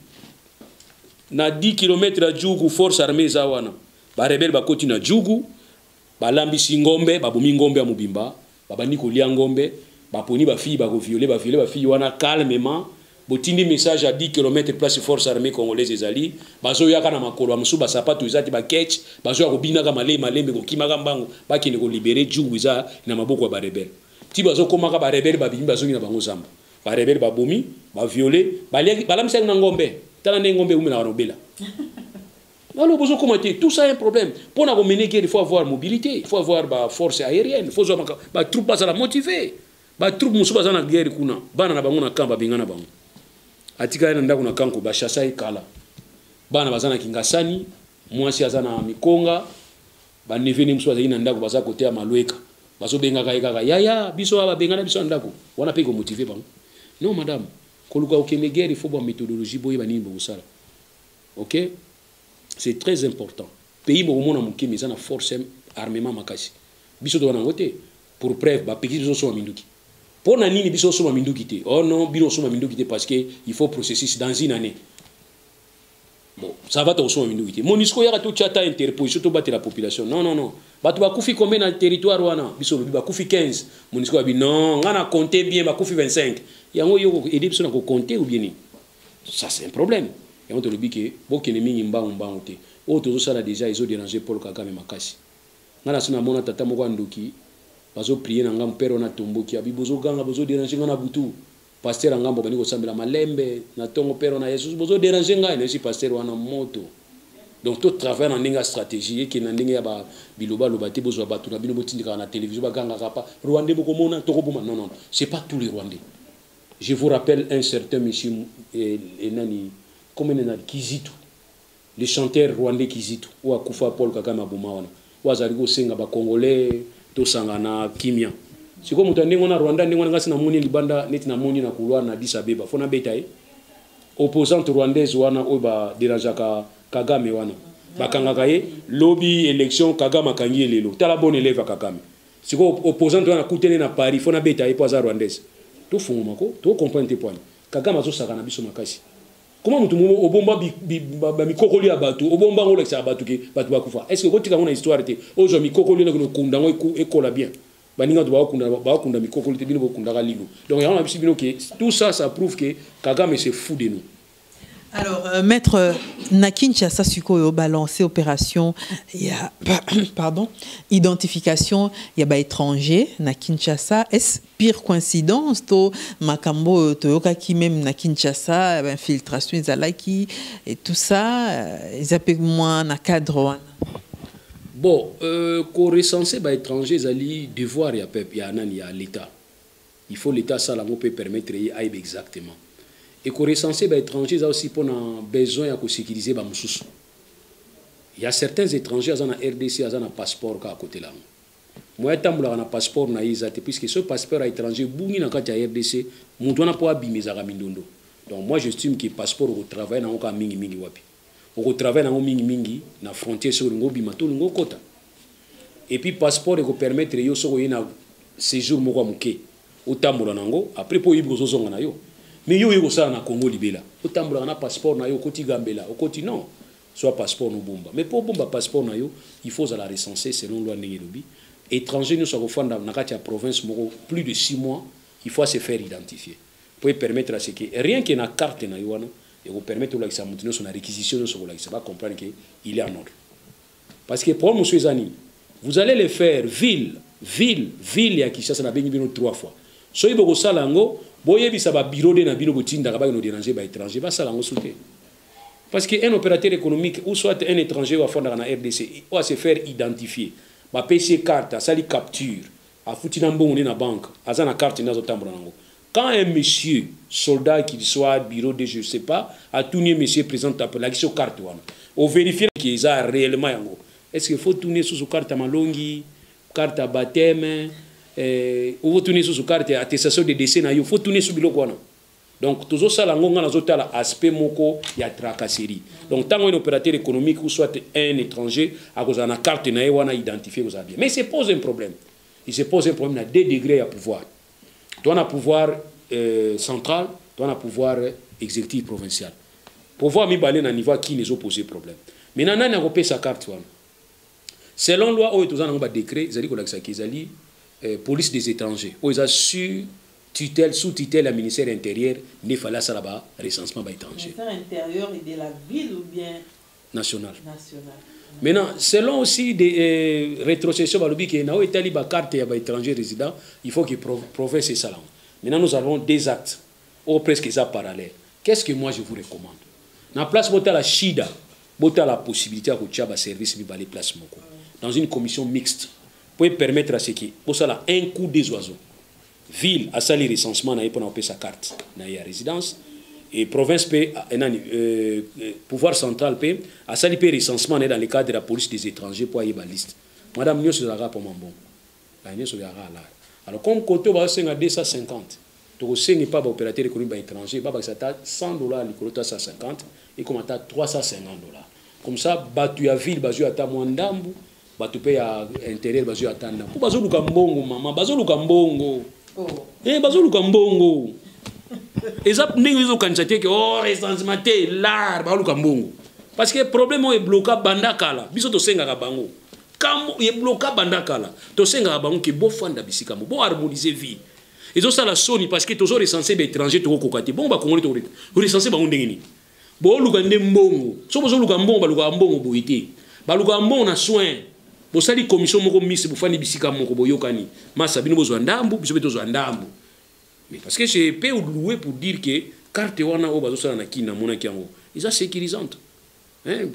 Na 10 km à Djugu force armée zawana. Ba rebelle ba koti na Djugu. Ba lambisi ngombe, ba bomi ngombe ya mubimba, ba bani ko lia ngombe, ba poni ba fille ba ko violer ba fille wana calmement. Botindi message à 10 km place force armée congolaise ezali, bazo yaka na makolo musu ba sapato ezati ba ketch, bazo ko binaka malembe ko kimaka mbango, ba kine ko libérer Djugu za na maboko ya ba rebelle. Si bazo komaka ba rebelle ba bimba zongi na bango zamba ba rebelle ba bomi ba violer ba lamisa na ngombe tala ne ngombe umi na robela alors bozo commenter tout ça est un problème pour na mener guerre il faut avoir mobilité il faut avoir ba force aérienne il faut ba troupe pas la motiver ba troupe musu ba na guerre kuna bana na bango na kamba bingana bango atika na ndako na kanko ba chassa ikala bana bazana kingasani mwasi azana mikonga ba neveni musu azina ndako baza kote ya malweka baso benga kaka yaya biso aba benga na biso ndako wana pe ko motiver bango non madame koluka okende guerre il faut bonne méthodologie boye banini bosala OK c'est très important pays mo mona mukimi sana force armement makasi biso to wana ngote pour preuve ba peki biso so minduki pona nini biso so minduki te oh non biso so minduki te parce que il faut processus dans une année. Bon, ça va au minduki. Monisco yaka to chata Interpol surtout battre la population. Non. Batu ba kufi combien dans le territoire wana? Biso ba kufi 15. Monisco ba non, ngana compter bien ba kufi 25. Yango yo aider biso na ko compter ou bien ni. Ça c'est un problème. Yango to le bike bokene mingi mbanga te. O to sala déjà ils ont dérangé Paul Kagame makasi. Ngana sina mona tata moko ndoki. Bazo prier na ngam père na tomboki abi bozo ganga bozo déranger ngana butu. Pasteur ngambo bani ko sambela malembe na tongo pero na Jesus bozo déranger ngai na si pasteur wana moto Donc tout travail dans une stratégie qui na ndenge ya ba biloba lobate bozwa batu na bino botindika na télévision baganga kapa Rwandais bokomona tokoboma non, c'est pas tous les Rwandais. Je vous rappelle un certain monsieur Enani comment on a Kizito, le chanteur rwandais Kizito ou akufa Paul Kagame aboma wana wazaligo senga ba congolais to sangana kimia. Siko mutu ndenge na Rwanda ndenge ngasi na moni libanda neti na moni na kulwa na Addis Abeba fona beta opposante rwandaise wana o ba derajaka Kagame wana bakangaka ye lobby élection Kagame kangi lelo tala bon élève Kagame siko opposante wana kutene na Paris fona beta ye poza rwandaise to funguma ko to comprendre tes points Kagame azo saka na biso makasi comment mutu mo obomba ba mikokoli ya batu obomba ngo leksa batu ke batu bakufa est-ce que kotika ngona histoire te ozo mikokoli na kunda ngo ekola bien baninga to ba kunda mikokoli te bino bokunda ka lilo donc on a biso bino que tout ça ça prouve que Kagame se fout de nous. Alors, maître Nakinchasa Suko balancé opération, il y a pardon, identification, il y a étranger Nakinchasa. Est-ce pire coïncidence to Makambo Toyoka qui même Nakinchasa infiltration Izalaki et tout ça, ils appellent moins na cadre. Bon, qu'on recenser étranger Zali devoir il y a l'État. Il faut l'État ça là peut permettre y aille exactement. Et qu'on recenser les étrangers, ça aussi pour besoin de sécuriser les moussous. Il y a certains étrangers qui ont un RDC, qui ont un passeport à côté là. Moi, je suis un passeport, puisque ce passeport étranger, si on a un RDC, on ne peut pas abîmer ça. Donc moi, j'estime que le passeport au travail, on a mingi mingi wapi. Au travail, on a mingi mingi, na frontière sur le bimato, le kota. Et puis, le passeport, il permet de faire un séjour au tambour nango, après pour y aller au mais yo yo ça na Congo libela otambola na passeport na yo koti gambela au koti non soit passeport no bomba mais pour bomba passeport na yo il faut la recenser selon loi Nairobi étranger nous soit fondé na katia province moko plus de 6 mois il faut se faire identifier pour permettre à ce que rien que na carte na yo wana et vous permettre la ça monter sur la réquisition sur la ça va comprendre que il est en ordre parce que pour monsieur Zani vous allez le faire ville ya Kinshasa na bengi bino 3 fois so iboko salango boye bisa ba bureau de na bino botinda ba no déranger ba étranger ba salango souté parce que un opérateur économique ou soit un étranger va fondre na RDC ou à se faire identifier ba PC carte sali capture a foutina mbongo na banque azana carte nazo tambula nango quand un monsieur soldat qui soit bureau de je sais pas a tourné monsieur présente appel la carte wana au vérifier qu'ils a réellement yango est-ce qu'il faut tourner sur carte malongi carte à baptême ou vous tournez sur ce carte attestation de décès il faut tourner sur biloko wana donc toujours ça la ngonga nazotala aspect moko ya tracasserie donc tant un opérateur économique ou soit un étranger à cause na carte na wana identifier vous bien mais c'est pose un problème il se pose un problème à 2 degrés à pouvoir toi na pouvoir central toi na pouvoir exécutif provincial pouvoir mi balé na niveau qui les opposé problème mais nana na repé sa carte wana selon loi o tozana ba décret zali ko lakisa kizali police des étrangers où ils ont su tutelle sous tutelle à ministère intérieur ne fallait ça là-bas recensement étranger ministère intérieur et de la ville ou bien national maintenant selon aussi des rétrocessions balobi que na o etali ba carte ya ba étranger résident il faut que province et salon maintenant nous avons des actes ou presque ça parallèle qu'est-ce que moi je vous recommande na place bota la shida bota la possibilité à ko ba service mi balé place moko dans une commission mixte pour permettre à ce qui pour ça un coup des oiseaux ville à sali recensement na pour sa carte na ya résidence et province peut pouvoir central peut à sali peut recensement dans le cadre de la police des étrangers pour y ba liste madame nyo sur la pour mambo la nyo sur la là alors comme côté va 250 to sengi pas opérateur économique étranger ba ça ta $100 likolota 150 et comme ta $350 comme ça batu ya ville bazu ata mwandambu batu pe ya intérieur bazu atanda pour bazo luka mbongo mama bazo luka mbongo bazo luka mbongo ezap ningi zo kanchate ke recensement là ba luka mbongo parce que problème est bloqué bandakala biso to senga ka bango comme est bloqué bandakala to senga ka bango ke bo fanda bisika mo bo harmoniser vie ezo sala soni parce que tozo recenser ba étranger to kokati bon ba congolais to recenser ba ndengeni bo luka ndembongo so bozo luka mbongo ba luka mbongo boité ba luka mbongo na soin bosali commission moko mise bofani bisika moko boyokani masa bino bozwa ndambu biso betozwa ndambu mais parce que je peux louer pour dire que carte wana o bazosala na kina mona kiango isa sécurisante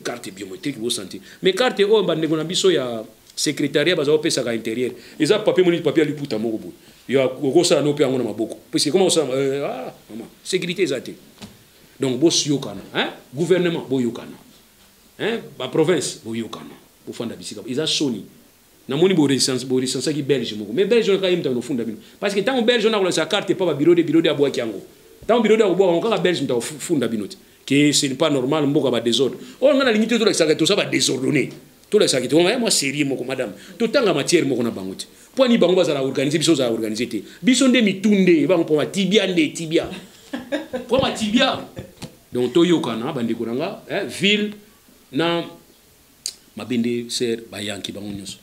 carte biométrique vous sentez mais carte o bande ko na biso ya secrétariat baza opesa ka intérieur eza papier moni papier liputa moko boy ya ko ça no pe ngona maboko parce que comment ça maman sécurité ezate donc bo yokana gouvernement bo yokana ba province bo yokana bo fanda bisika eza soni na moni bo ressensa ki belge moko mais belge on ka yimta no funda bino parce que tant belge on a la carte pas ba bureau de aboa kiango tant bureau de aboa on ka belge nta funda bino que ce n'est pas normal mboka ba désordre on a la limite tout la tout ça va désordonner tout la sakito moi sérieux moko madame tout tanga matière moko na bangote pour ni bango bazala organiser biso za organiser te biso nde mitunde bango pour ma tibia pour ma tibia donc toyokana bande kuranga ville na mabende ser bayanki bango nyonso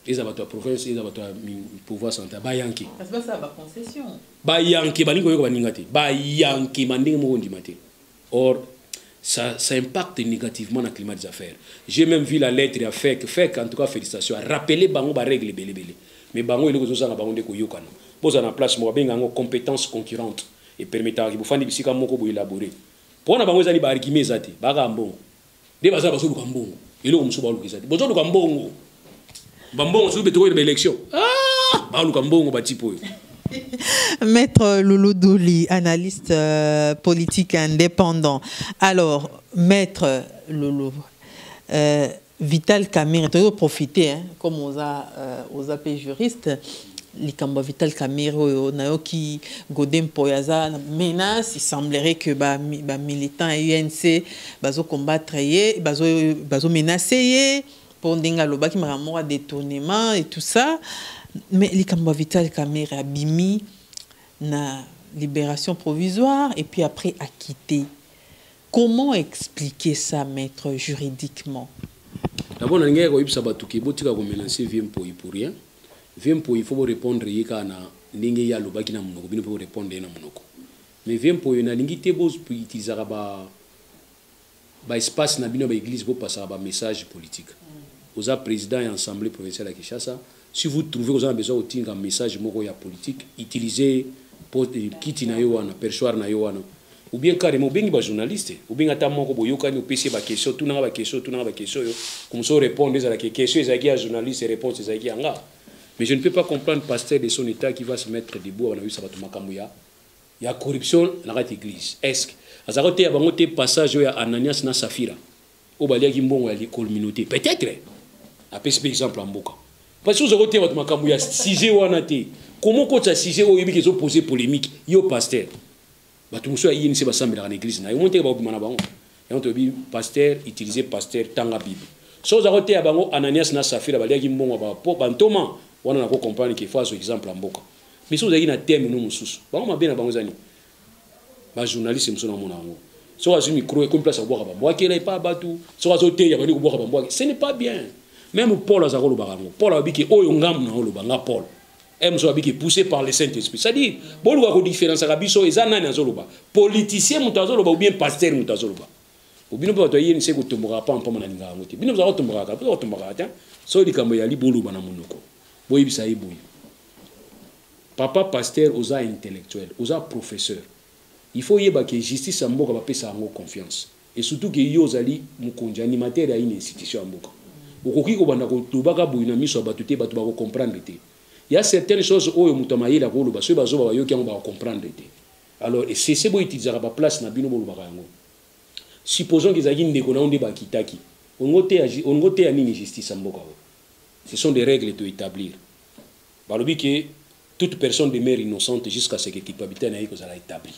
ils avaient la province ils avaient le pouvoir central bayanki parce que ça va concession bayanki balingo yoko baningati bayanki mandinga mo ndimate or ça impacte négativement dans le climat des affaires. J'ai même vu la lettre à FEC, en tout cas félicitations, à rappeler bango ba règle belé. Mais bango il est bango de koyokana. Pose en place mo benga ngo compétences concurrentes et permettant que vous fandi bisika moko bo élaborer. Pour na bango ezali ba argime zati, ba ka mbongo. De baza ba so luka mbongo. Ilo ko msuba luka zati. Bozo luka mbongo. Bambongo so betoko de élection. Ba luka mbongo ba tipo yo. Maître Lolo Doli, analyste politique indépendant. Alors, Maître Lolo, Vital Kamerhe, tu dois profiter, comme aux AP juristes, Likamba Vital Kamerhe, Naoki Godem Poyaza, menace, il semblerait que les militants UNC bazo combattre, bazo menacer, pour Ndinga Loba qui m'a mort à détournement et tout ça. Mais Likamba Vital Kamerhe abimi na libération provisoire et puis après acquitté. Comment expliquer ça, maître, juridiquement? D'abord, on a dit que botika ko menacer vient pour rien. Vient pour il faut répondre yeka na ndenge ya lobaki na munoko bino pour répondre na munoko. Mais vient pour na lingi te boz pour utiliser ba espace na bino ba église pour passer ba message politique. Aux président et assemblée provinciale à Kinshasa. Si vous trouvez que vous avez besoin d'un message politique, utilisez pour quitter na yoana, perchoir na yoana, ou bien carrément bien les journalistes, ou bien attendre que vous ayez PC ba question, tout na ba question, comme ça répondre à la question, les journalistes et réponses les anga. Mais je ne peux pas comprendre pasteur de son état qui va se mettre debout. On a vu ça batuma kamuya. Il y a corruption dans l'église. Est-ce que azarote ya bangote passage ya Ananias na Safira, au balia kimbongo ya communauté. Peut-être. Après ce exemple en boka. Parce que vous avez votre makamouya, si wanate. Comment quand ça si au yébi qu'ils ont posé polémique, yo pasteur. Bah tout monsieur y initié bassemble dans l'église na. Yo monter ba bimana bango. Et on te dit pasteur utiliser pasteur tanga bible. So vous avez bango Ananias na Safira balia kimbongo ba po bantoma, wana na ko comprendre qu'il faut ce exemple en boka. Mais si vous avez na thème nous mususu. Bango mabena bango zani. Ba journaliste musu na mona ngo. So azu micro et comme place à boire ba. Moi qui n'est pas batu. So azu te ya bani ko boire ba. Ce n'est pas bien. Même Paul a zagolo barango. Paul a dit que oh yongam na olo banga Paul. Aime so abiki poussé par le Saint-Esprit. Ça dit bolu ko différence à biso ezana na zoloba. Politicien mutazoloba ou bien pasteur mutazoloba. Ou bien pas to yini se ko tombora pa mpama na linga ngote. Bino za tombora ka, to tombora ta. So likambo ya libolu bana munoko. Boyi bisa ibuyi. Papa pasteur oza intellectuel, oza professeur. Il faut yeba que justice a mboka ba pesa ngo confiance. Et surtout que yo zali mukonja animateur ya une institution mboka. Il y a certaines choses où il y a comprendre. Alors, c'est ce qui utiliser la place na bino bolo barango. Supposons qu'ils aient une économie de kitaki. On gote à nini justice amboka. Ce sont des règles à établir. Balobi que toute personne demeure innocente jusqu'à ce que culpabilité n'a été établie.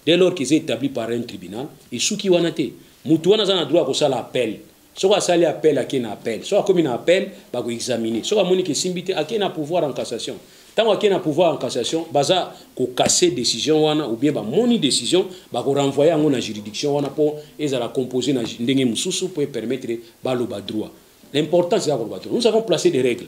Dès lors qu'ils sont établis par un tribunal, et ceux qui wanate, mutuana a droit à ça l'appel. Soit ça appel à qui n'a appel, soit comme il appel, bah go examiner. Soit Monique Simbité à qui n'a pouvoir en cassation. Tant à qui n'a pouvoir en cassation, baza ko casser décision wana ou bien bah moni décision, bah ko renvoyer en la juridiction wana pour et ça la composer na ndenge mususu pour permettre bah le droit. L'important c'est d'avoir le droit. Nous avons placé des règles.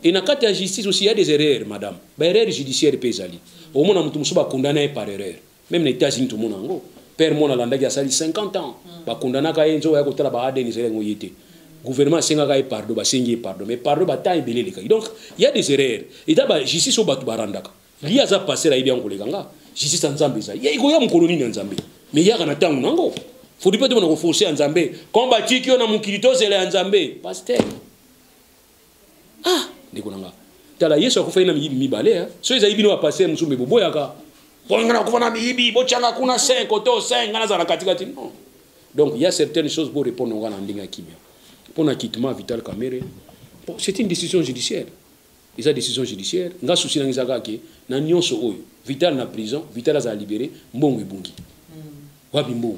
Et dans le cas de la justice aussi il y a des erreurs, madame. Bah erreur judiciaire pesali. Au moins on musu ba condamné par erreur. Même les États-Unis tout le monde ango. Père mon alanda qui a sali 50 ans ba condamna ka enzo ya kotala ba adeni zele ngoyete gouvernement senga ka pardon ba sengi pardon mais pardon ba ta ebele le ka donc il y a des erreurs et d'abord justice au batu barandaka li aza passer la idi ngoleka nga justice nzambe za ya iko ya mkoloni na nzambe mais ya kana tangu nango faut pas te forcer en Zambé comme batiki on a mon kilito c'est en Zambé pasteur ah ndikonanga tala Yesu akufa ina mi balé so ils ayibi no passer musumbe boboyaka pongana kufana miibi bochanga kuna 5 koto 5 ngana za katikati non donc il y a certaines choses pour répondre ngana ndinga kimia pour na quitement Vital Kamerhe c'est une décision judiciaire. Et sa décision judiciaire, nga souci nangizaka ke na nyonso oyo Vital na prison, Vital a libéré mbongo ebungi. Wapi mbongo?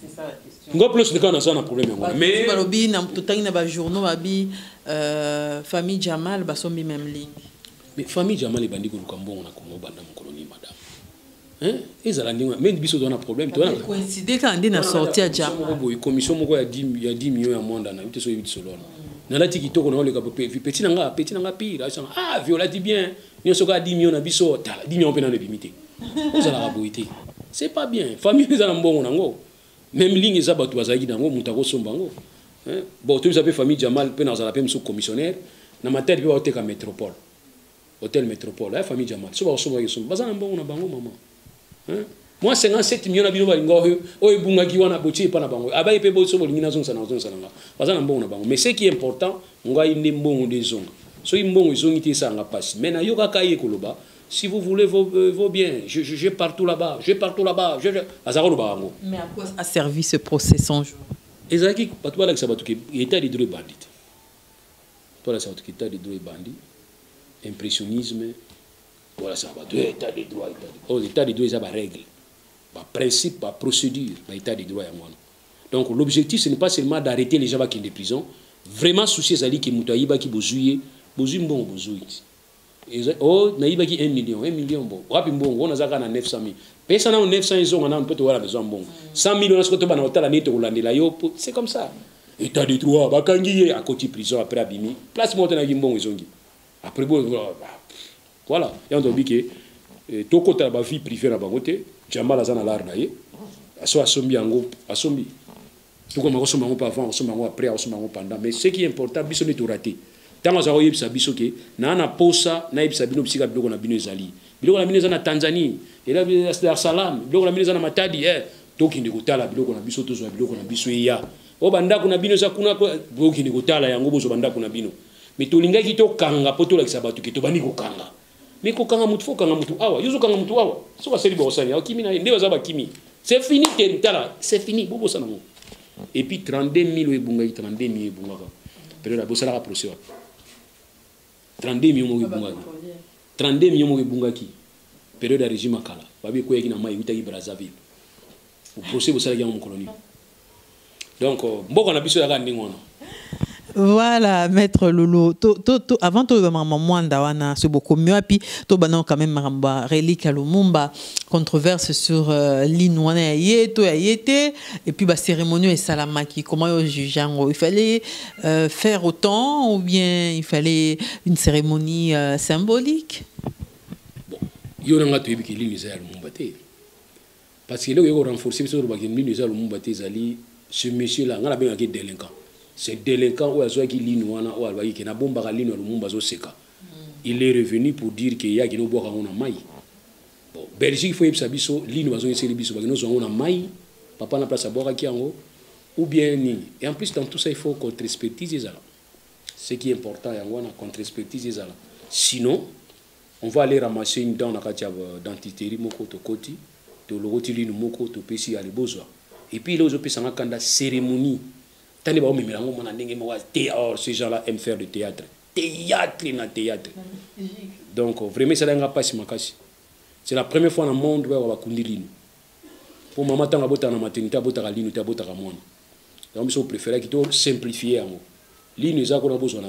C'est ça la question. Nga plus de kana ça na problème yango. Mais balobi na totangi na ba journaux babi famille Jamal basombi même ligne. Mais famille Jamal ebandi ko mbongo na Congo banda mkoloni madame. Hein? Ezala ndinga mais biso dona problème to na coïncider quand ndina sorti à Jamal. Commission moko ya 10 millions ya mwanda na bito so yibiti solona. Nalati kitoko na ole ka petit nanga pire ah Viola dit bien nyoso ka 10 millions na biso ta 10 millions pena le limité ozala ka boité c'est pas bien famille za na mbongo nango même ligne za batu bazaki nango mutako sombango hein bon tu savez famille Jamal pena za la pem sous commissionnaire na matete pe hôtel métropole hôtel métropole la famille Jamal so ba so ba so bazana mbongo na bango maman hein moi 57 millions na bino balingo oyo bungaki wana bochi pa na bango abaye pe boso bolingi na zonsa nga bazana mbongo na bango mais ce qui est important ngai ndi mbongo de zonga so mbongo izongi te sanga passe mais na yoka kaye koloba si vous voulez vos biens je partout là-bas je azaro bango mais à quoi a servi ce procès sans jour ezaki patu bala kisabatu ke état de droit bandit toi ça que état de droit bandit impressionnisme voilà ça va état de droit état de droit ça ba règle par principe, par procédure, par état de droit. Donc l'objectif, ce n'est pas seulement d'arrêter les gens qui sont en prison, vraiment soucier Zali qui moutaïba qui bozouye, bon bozouye. Oh, naïba qui 1 million bon. Rapi bon, on a zaka na 900 000. Personne na 900 ils ont on peut te voir besoin bon. 100 000 on a ce que tu vas na hôtel la nete Rolande la yo, c'est comme ça. État de droit, bakangiye à côté prison après abimi. Place monte na gimbon ils ont dit. Après bon voilà, et on dit que tout côté ba vie privée na bangote. Jamal azana lar na ye aso asombi yango asombi tuko mako somba ngo avant somba ngo après somba ngo pendant mais ce qui est important biso ne to raté tanga za oyebisa biso ke na posa na yebisa bino bisika biloko na bino ezali biloko na bino ezana Tanzanie ela Dar es Salaam biloko na bino ezana Matadi toki ndi kotala biloko na biso tozo biloko na biso ya o banda kuna bino za kuna boki ndi kotala yango bozo banda kuna bino mais to lingaki to kanga poto la kisabatu ke to bani ko kanga mais ko kanga mutu fo kanga mutu awa yuzo kanga mutu awa so ka seli bo sani ya kimi na ndeba za ba kimi c'est fini tentala c'est fini bobo sana mo et puis 32 000 ebunga 32 000 ebunga période abosala ka procès 32 millions mo ebunga 32 millions mo ebunga ki période ya régime akala babi ko yaki na mai utaki Brazzaville au procès bosala ya mo colonie donc mboko na biso ya ka ndingona. Voilà, maître Lolo. Avant tout, maman Ndawana, c'est beaucoup mieux. Et puis, tout banan quand même maramba relique à Lumumba, controverse sur l'inouana yeto yete. Et puis, bah cérémonie et salamaki. Comment on juge? Il fallait faire autant ou bien il fallait une cérémonie symbolique? Bon, il y a un peu de l'inouana Lumumba. Parce que là, il y a renforcé sur le l'inouana Lumumba. Ce monsieur-là, on a bien un délinquant. C'est délinquant ou azoa qui linouana ou albaï qui n'a bomba à l'inu Lumumba zo seka. Il est revenu pour dire qu'il y a qui nous boit on a maï. Bon, Belgique faut yebsa biso linu bazo yeseli biso ba nous on a maï. Papa na place à boire qui en haut ou bien ni. Et en plus dans tout ça il faut contre-expertise ça. Ce qui est important y a contre-expertise ça. Sinon on va aller ramasser une dent na katia dentité moko to koti to logoti linu moko to pesi ali bozwa. Et puis là aux opesanga kanda cérémonie. Ces gens-là aiment faire du théâtre. Théâtre. Donc, vraiment, c'est la première fois dans le monde où on va conduire. Pour maman, tant que la maternité, donc, ils préfèrent qu'ils simplifier. L'île, nous avons besoin de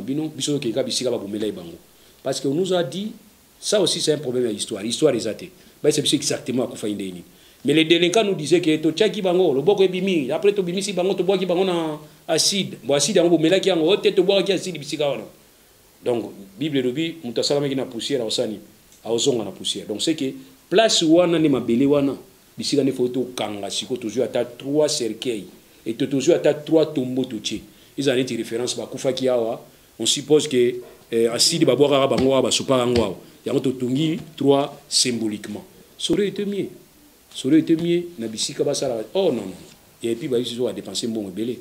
parce qu'on nous a dit, ça aussi, c'est un problème à l'histoire. L'histoire est athée. C'est exactement à quoi il est. Mais les délinquants nous disaient que to tchaki bango le boko bimi après to bimi si bango to boki bango na acide bo acide ngo melaki yango te to boki acide bisika wana donc bible lobi mutasala meki na poussière osani a ozonga na poussière donc c'est que place wana ni mabele wana bisika ne photo kanga siko toujours ata 3 cercueils et toujours ata 3 tombeaux toché ils en ont une référence ba kufaki awa on suppose que acide ba boka bango ba sopa bango yango to tungi 3 symboliquement ça aurait été mieux. Ça aurait été mieux, Nabisika Basara. Oh non, non. et puis bah ils ont dépensé bon belé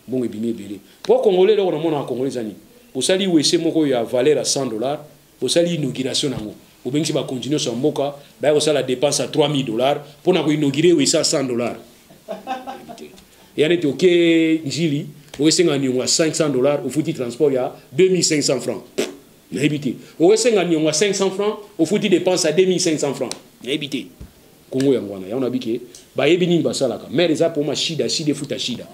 bon et bimé belé pour congolais là on a mon congolais zani pour ça li wese moko ya valeur à $100 pour ça l'inauguration nango ou bien si va continuer son mboka bah on ça la dépense à $3000 pour na ko inaugurer wese à $100 et on est OK njili wese ngani ngwa $500 au fouti transport ya 2500 francs. Habité. Au Sénégal, on a 500 francs, au foot, il dépense à 2500 francs. Habité. Congo, il y a un habité. Bah, il y a un salaka. Mais les pour ma chida, chida, futa chida.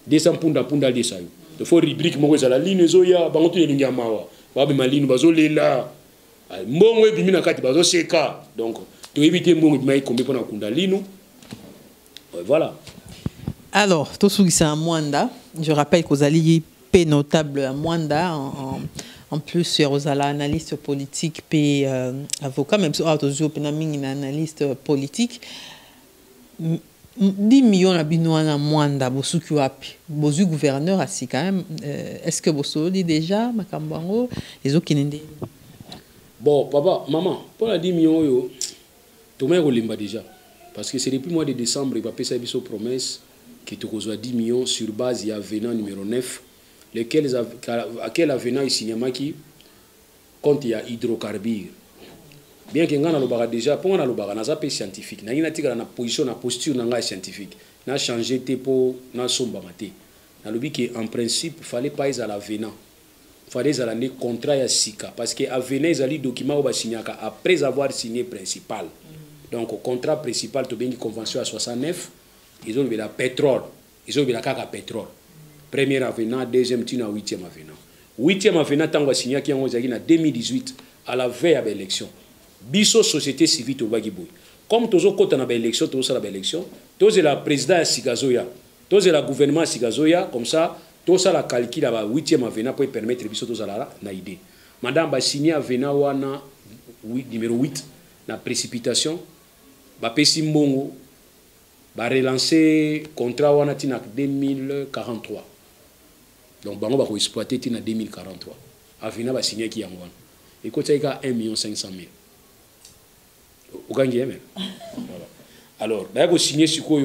200 punda, punda, des sailles. Il faut rubrique, moi, la ligne, zoya, bantu, il y a mawa. Babi, ma ligne, bazo, lela. Bon, oui, bimina kati, bazo, seka. Donc, tu évites, moi, mais combien pour la kundalino. Voilà. Alors, Tosugi, c'est un Mwanda. Je rappelle qu'aux alliés P notable à Mwanda en plus, il y a analyste politique et avocat, même si il y a un analyste politique. 10 millions de Mwanda, vous gouverneur assis quand même. Est-ce que vous dit déjà, Makambango, les autres qui bon, papa, maman, pour la 10 millions, tout le monde est déjà. Parce que c'est depuis le mois de décembre, il va payer sa promesse qui te reçoit 10 millions sur base, il y a avenant numéro 9. À quel avenant il signe quand il y a hydrocarbures. Bien que nous avons déjà, pour nous avons scientifique, nous avons position, na posture scientifique, nous avons changé pour nous sommes en principe, il ne fallait pas aller à l'avenant. Il fallait aller à contrat à SICA. Parce que l'avenant, il y a des documents qui signé après avoir signé principal. Donc, le contrat principal, il y a une convention à 69, ils ont eu le pétrole. Ils ont eu le caca pétrole. Premier avenant, deuxième, tu as 8e avenant. 8e avenant, tu as signé en 2018, à la veille de l'élection. Bisso société civile au Bagiboui. Comme tu as côté dans l'élection, tu as l'élection, tu as la présidente à Sigazoya, tu as le gouvernement à Sigazoya, comme ça, tu as la calcul à 8e avenant pour permettre Bisso de la idée. Madame a signé avenant numéro 8, la précipitation, ba pesi mbongo, ba relancer contrat wana tina 2043. Donc, bango va exploiter en 2043. Avina va signer qui y a un. Et quand il y a 1 500 000. Vous gagnez, mais. Alors, il va signer sur quoi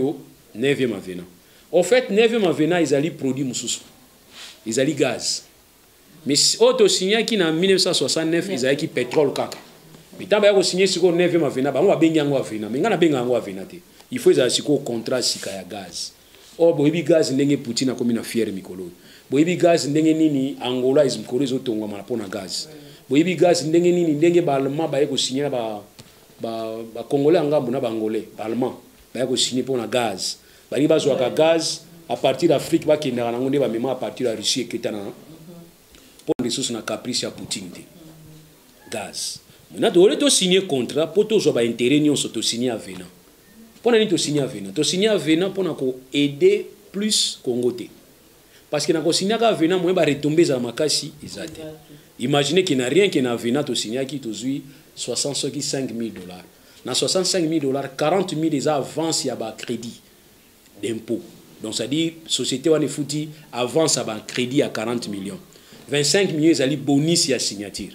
9e avenant. En fait, 9e avenant, ils allaient produire moussous. Ils allaient gaz. Mais auto signé qui en 1969, ils allaient qui pétrole caca. Mais tant que signé sur 9e avenant, on va bien un avenant. Mais on a bien un avenant. Il faut qu'ils aient un contrat sur le gaz. Or, boibi gaz n'est Poutine comme une fière Mikolo. Boibi gaz ndenge nini Angola izimkoro ezotonga mala pona gaz. Boibi gaz ndenge nini ndenge ba allemand ba yeko signer ba congolais ngambu na ba angolais, ba allemand ba yeko signer pona gaz. Ba ni bazwa ka gaz à partir d'Afrique ba kindaka nango nde ba mema à partir de Russie eketana. Pour ressources na caprice ya Poutine te. Gaz. Maintenant to to signer contrat pour to zo ba intérêt ni on to signer avenant. Pona ni to signer avenant. To signer avenant pona ko aider plus Congo te. Parce que dans le signé avenant, moi, retomber à Makasi, imaginez qu'il n'y a rien qui n'a avenant au signé qui est 65 000 $. Dans 65 000 $, 40 000 des avances il y a un crédit d'impôt. Donc ça dit société on est foutu avance à un crédit à 40 millions. 25 millions ils allaient bonus à signature.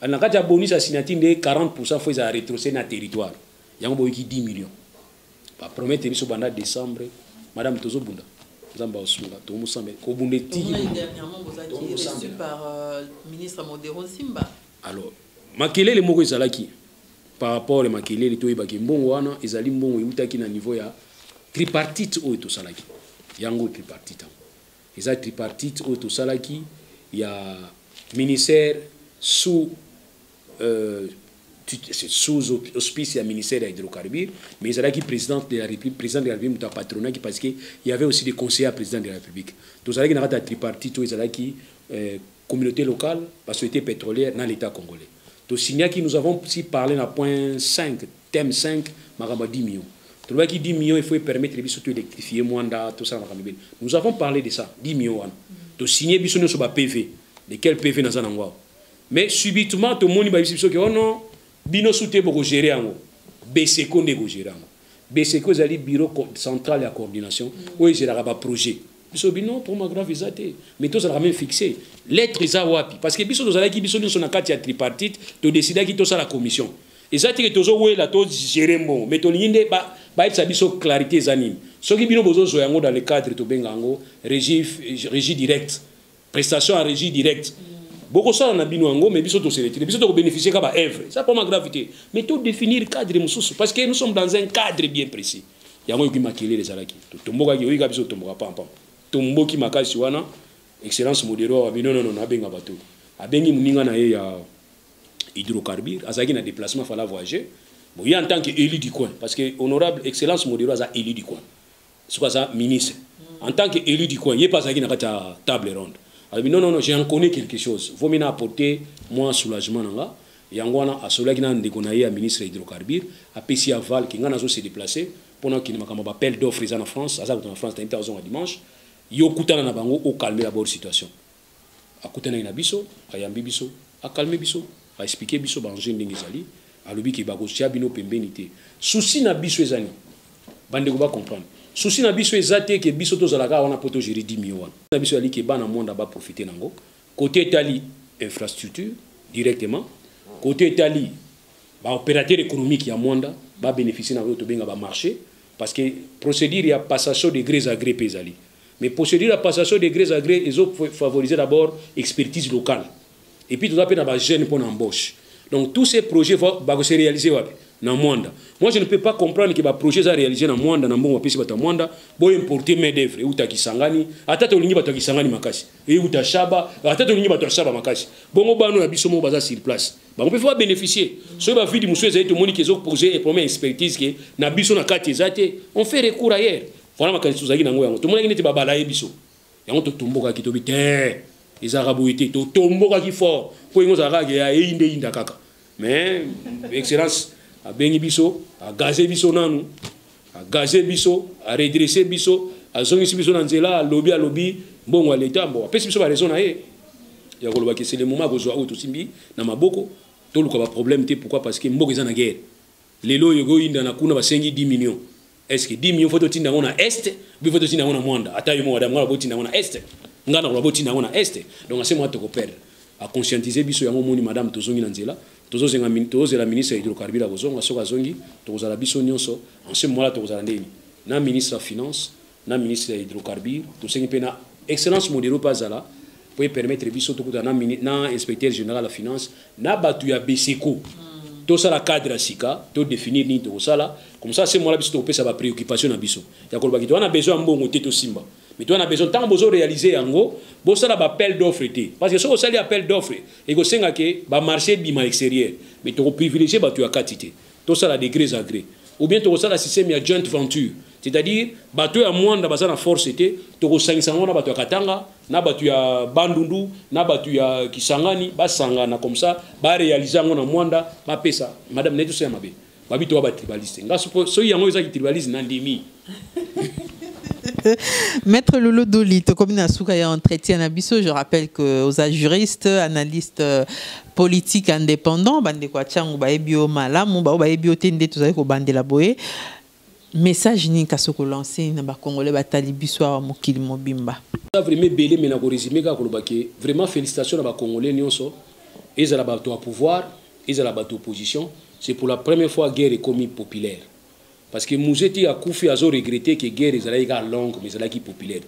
En cas de bonus à signature de 40% faut à rétrocéder dans le territoire. Il y a un boy qui 10 millions. Par premier trimestre au bandar décembre, Madame Tozo Bunda. Dernièrement, vous avez reçu par le ministre Modero Simba. Alors, Makele le moko ezalaki par rapport à Makele le toyebaki mbongo wana ezali mbongo yutaki na niveau ya tripartite oyo to salaki. Yango tripartite. Eza tripartite oyo to salaki ya ministère sous sous auspice du ministère de l'hydrocarbure, mais il y a qui président de la République, patronat parce qu'il y avait aussi des conseillers à président de la République. Donc il y a des tripartites, il y a qui communauté locale, la société pétrolière dans l'État congolais. Donc si nous avons aussi parlé dans point 5, thème 5, 10 millions. Donc il 10 millions, il faut permettre d'électrifier Mwanda, tout ça. Nous avons parlé de ça, 10 millions. Donc signer sur le PV, de quel PV nous avons. Mais subitement, tout le monde va dire que oh non, bino soute boko gérer ango BCECO nego gérer ango BCECO zali bureau central de coordination où j'ai la projet biso bino pour ma grave isate mais tout ça la même fixé lettre za wapi parce que biso dozala ki biso nyonso na kati ya tripartite to décider ki to ça la commission ezati que tozo wela to gérer bon mais to linde ba ba ça biso clarité zanim soki bino bozo zo yango dans le cadre to bengango régie direct prestation en régie directe beaucoup ça na bino yango mais biso to se retirer biso to bénéficier ka ba œuvre ça pas ma gravité mais tout définir cadre mususu parce que nous sommes dans un cadre bien précis yango qui makele les alaki to tomboka ki oyi ka biso tomboka pam tomboki makasi wana excellence modéro non na benga bato abengi muninga na ye ya hydrocarbures azaki na déplacement fallait voyager bon il en tant que élu du coin parce que honorable excellence modéro a élu du coin c'est quoi ça ministre en tant que élu du coin il est pas azaki na kata table ronde alors non j'ai en connais quelque chose faut m'en apporter moi soulagement nanga yangwana asolaki na ndeko na ye ya ministre hydrocarbures a pesi aval ki ngana zo se déplacer pendant qu'il makamba ba appel d'offres en France azaki en France ta intervention dimanche yo kutana na bango au calmer la bonne situation akutana na biso ayambi biso a calmer biso a expliquer biso ba ngeni ngizali alobi ki ba ko tia bino pembeni te souci na biso ezani bande ko ba comprendre souci na biso ezate ke biso to zalaka wana poto gérer 10 millions na biso ali ke bana monde ba profiter nango côté Italie infrastructure directement côté Italie ba opérateur économique ya monde ba bénéficier na to benga ba marché parce que procédure ya passation de gré à gré pesali mais procédure à passation de gré à gré ils ont favorisé d'abord expertise locale et puis tout appelle na jeune pour embauche donc tous ces projets vont se réaliser dans le monde. Moi je ne peux pas comprendre que les projets sont réalisés dans le monde dans bon pays dans le monde pour importer main d'œuvre ou ta kisangani atata olingi bato kisangani makasi et ou ta shaba atata olingi bato shaba makasi bongo bano na biso mo baza sur place ba on peut faire bénéficier so ba vidi musu ezali to moni que zo projet et première expertise que na biso na kati ezate on fait recours ailleurs voilà makasi tuzaki nango yango to moni ngine te babala ye biso yango to tumboka kitobi te les arabes étaient to tomboka ki fort ko ngo zaka ya inde inda kaka mais excellence a bengi biso a gazé biso nanu a gazé biso a redresser biso a zongi biso na nzela a lobby bongo l'état bon apesi biso ba raison na ye ya ko loba que c'est le moment ko zo auto simbi na maboko to luka ba problème te pourquoi parce que mboko ezana guerre lelo yogo inda na kuna ba sengi 10 millions est-ce que 10 millions faut tinda ngona est bi faut tinda ngona mwanda ata yo mo madame ngona botinda ngona est ngana ko botinda ngona est donc c'est moi to ko perdre à conscientiser biso yango moni madame tozongi na nzela tozozenga la ministre hydrocarbures a kozonga soka zongi tozala biso nyonso en ce moment là tozala ndeni na ministre de finance na ministre hydrocarbures tosengi pe na excellence modéro pazala pour permettre biso tokuta na inspecteur général de la finance na batu ya Beseko tout ça la cadre à sika to définir ni to sala comme ça c'est moi là biso to pesa ba préoccupation na biso ya kolba ki to na besoin mbongo te to simba mais toi on a besoin tant besoin réaliser yango bo ça la appel d'offre té parce que so ça li appel d'offre et ko senga ke ba marché bima extérieur mais to privilégier ba tu a quantité tout ça la degrés à gré ou bien to ça la système ya joint venture c'est-à-dire ba to ya mwanda ba ça na force té to ko sangisa ngona ba to katanga na ba tu ya bandundu na ba tu ya kisangani ba sangana comme ça ba réaliser ngona mwanda ba pesa madame neto ça mabe ba bito ba tribaliste nga so yango za ki tribaliste na ndimi. Maître Lolo Doli, comme il y a entretien à Bisso, je rappelle que aux juristes, analystes politiques indépendants, bande quoi tchang ou baebio malam ou baebio tende tout ça ko bande la boye. Message ni kasoko lancé na ba congolais batali Bisso wa mokili mobimba. Ça vraiment belé mais na ko résumer ka ko baki vraiment félicitations na ba congolais nyonso. Ils ont ba to pouvoir, ils ont ba opposition. C'est pour la première fois guerre est commis populaire. Parce que Mouzeti a Koufi a regretté que la guerre est longue, mais elle est populaire.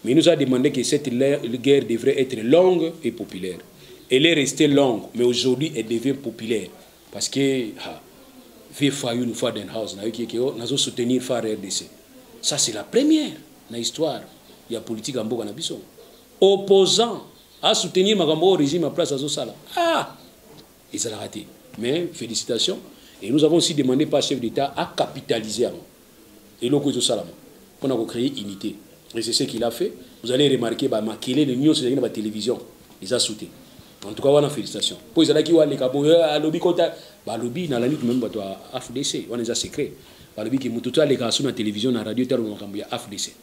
Mais il nous a demandé que cette guerre devrait être longue et populaire. Elle est restée longue, mais aujourd'hui elle devient populaire. Parce que nous avons soutenu FAR RDC. Ça c'est la première dans l'histoire. Il y a politique en Boga Nabisson. Opposant à soutenir Magambo au régime à place à Zosala. Ah, ils ont raté. Mais félicitations. Et nous avons aussi demandé par le chef d'État à capitaliser. Et l'on a créé unité. Et c'est ce qu'il a fait. Vous allez remarquer que les news sur la télévision, ils ont soutenu. En tout cas, on a félicitations. Pour les gens qui ont les lobby contre lobby dans la lutte même à FDC, on les a secrets. Le lobby qui ont les gars sur la télévision, dans la radio, à FDC.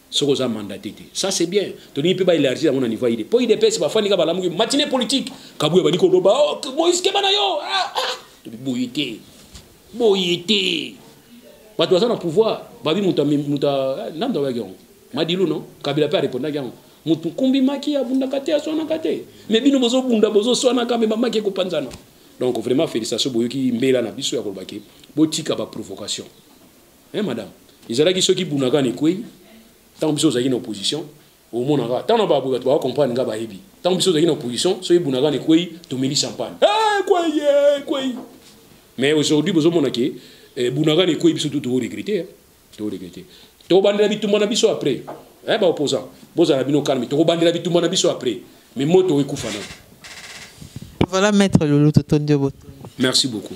Ce qu'on a mandaté. Ça c'est bien. Tu ne peux pas élargir à mon niveau. Pour y dépenser, parfois, il y a une matinée politique. Kabou va dire que Moïse Kemanayo. Boyété. Bah toi ça na pouvoir. Babi muta nanda wagion. Madilu non. Kabila pa répondre gaon. Mutu kumbi maki abunda kate asona kate. Mais bino bozo bunda bozo sona kambe mamaki ko panzana. Donc vraiment félicitations boyoki mbela na biso ya kolbaki. Botika ba provocation. hein madame ezalaki soki bunaka ne kwei tant biso zaki na opposition au monaka tant na ba comprendre nga ba yebi tant biso zaki na opposition soki bunaka ne kwei to meli champagne kwei mais aujourd'hui bozo monaki bunaka ne kwei biso tout regretter to bandela bitumba na biso après ba opposant boza na bino calme to bandela bitumba na biso après mais moto ekufa na. Voilà maître Lulu Totondio Boto. Merci beaucoup.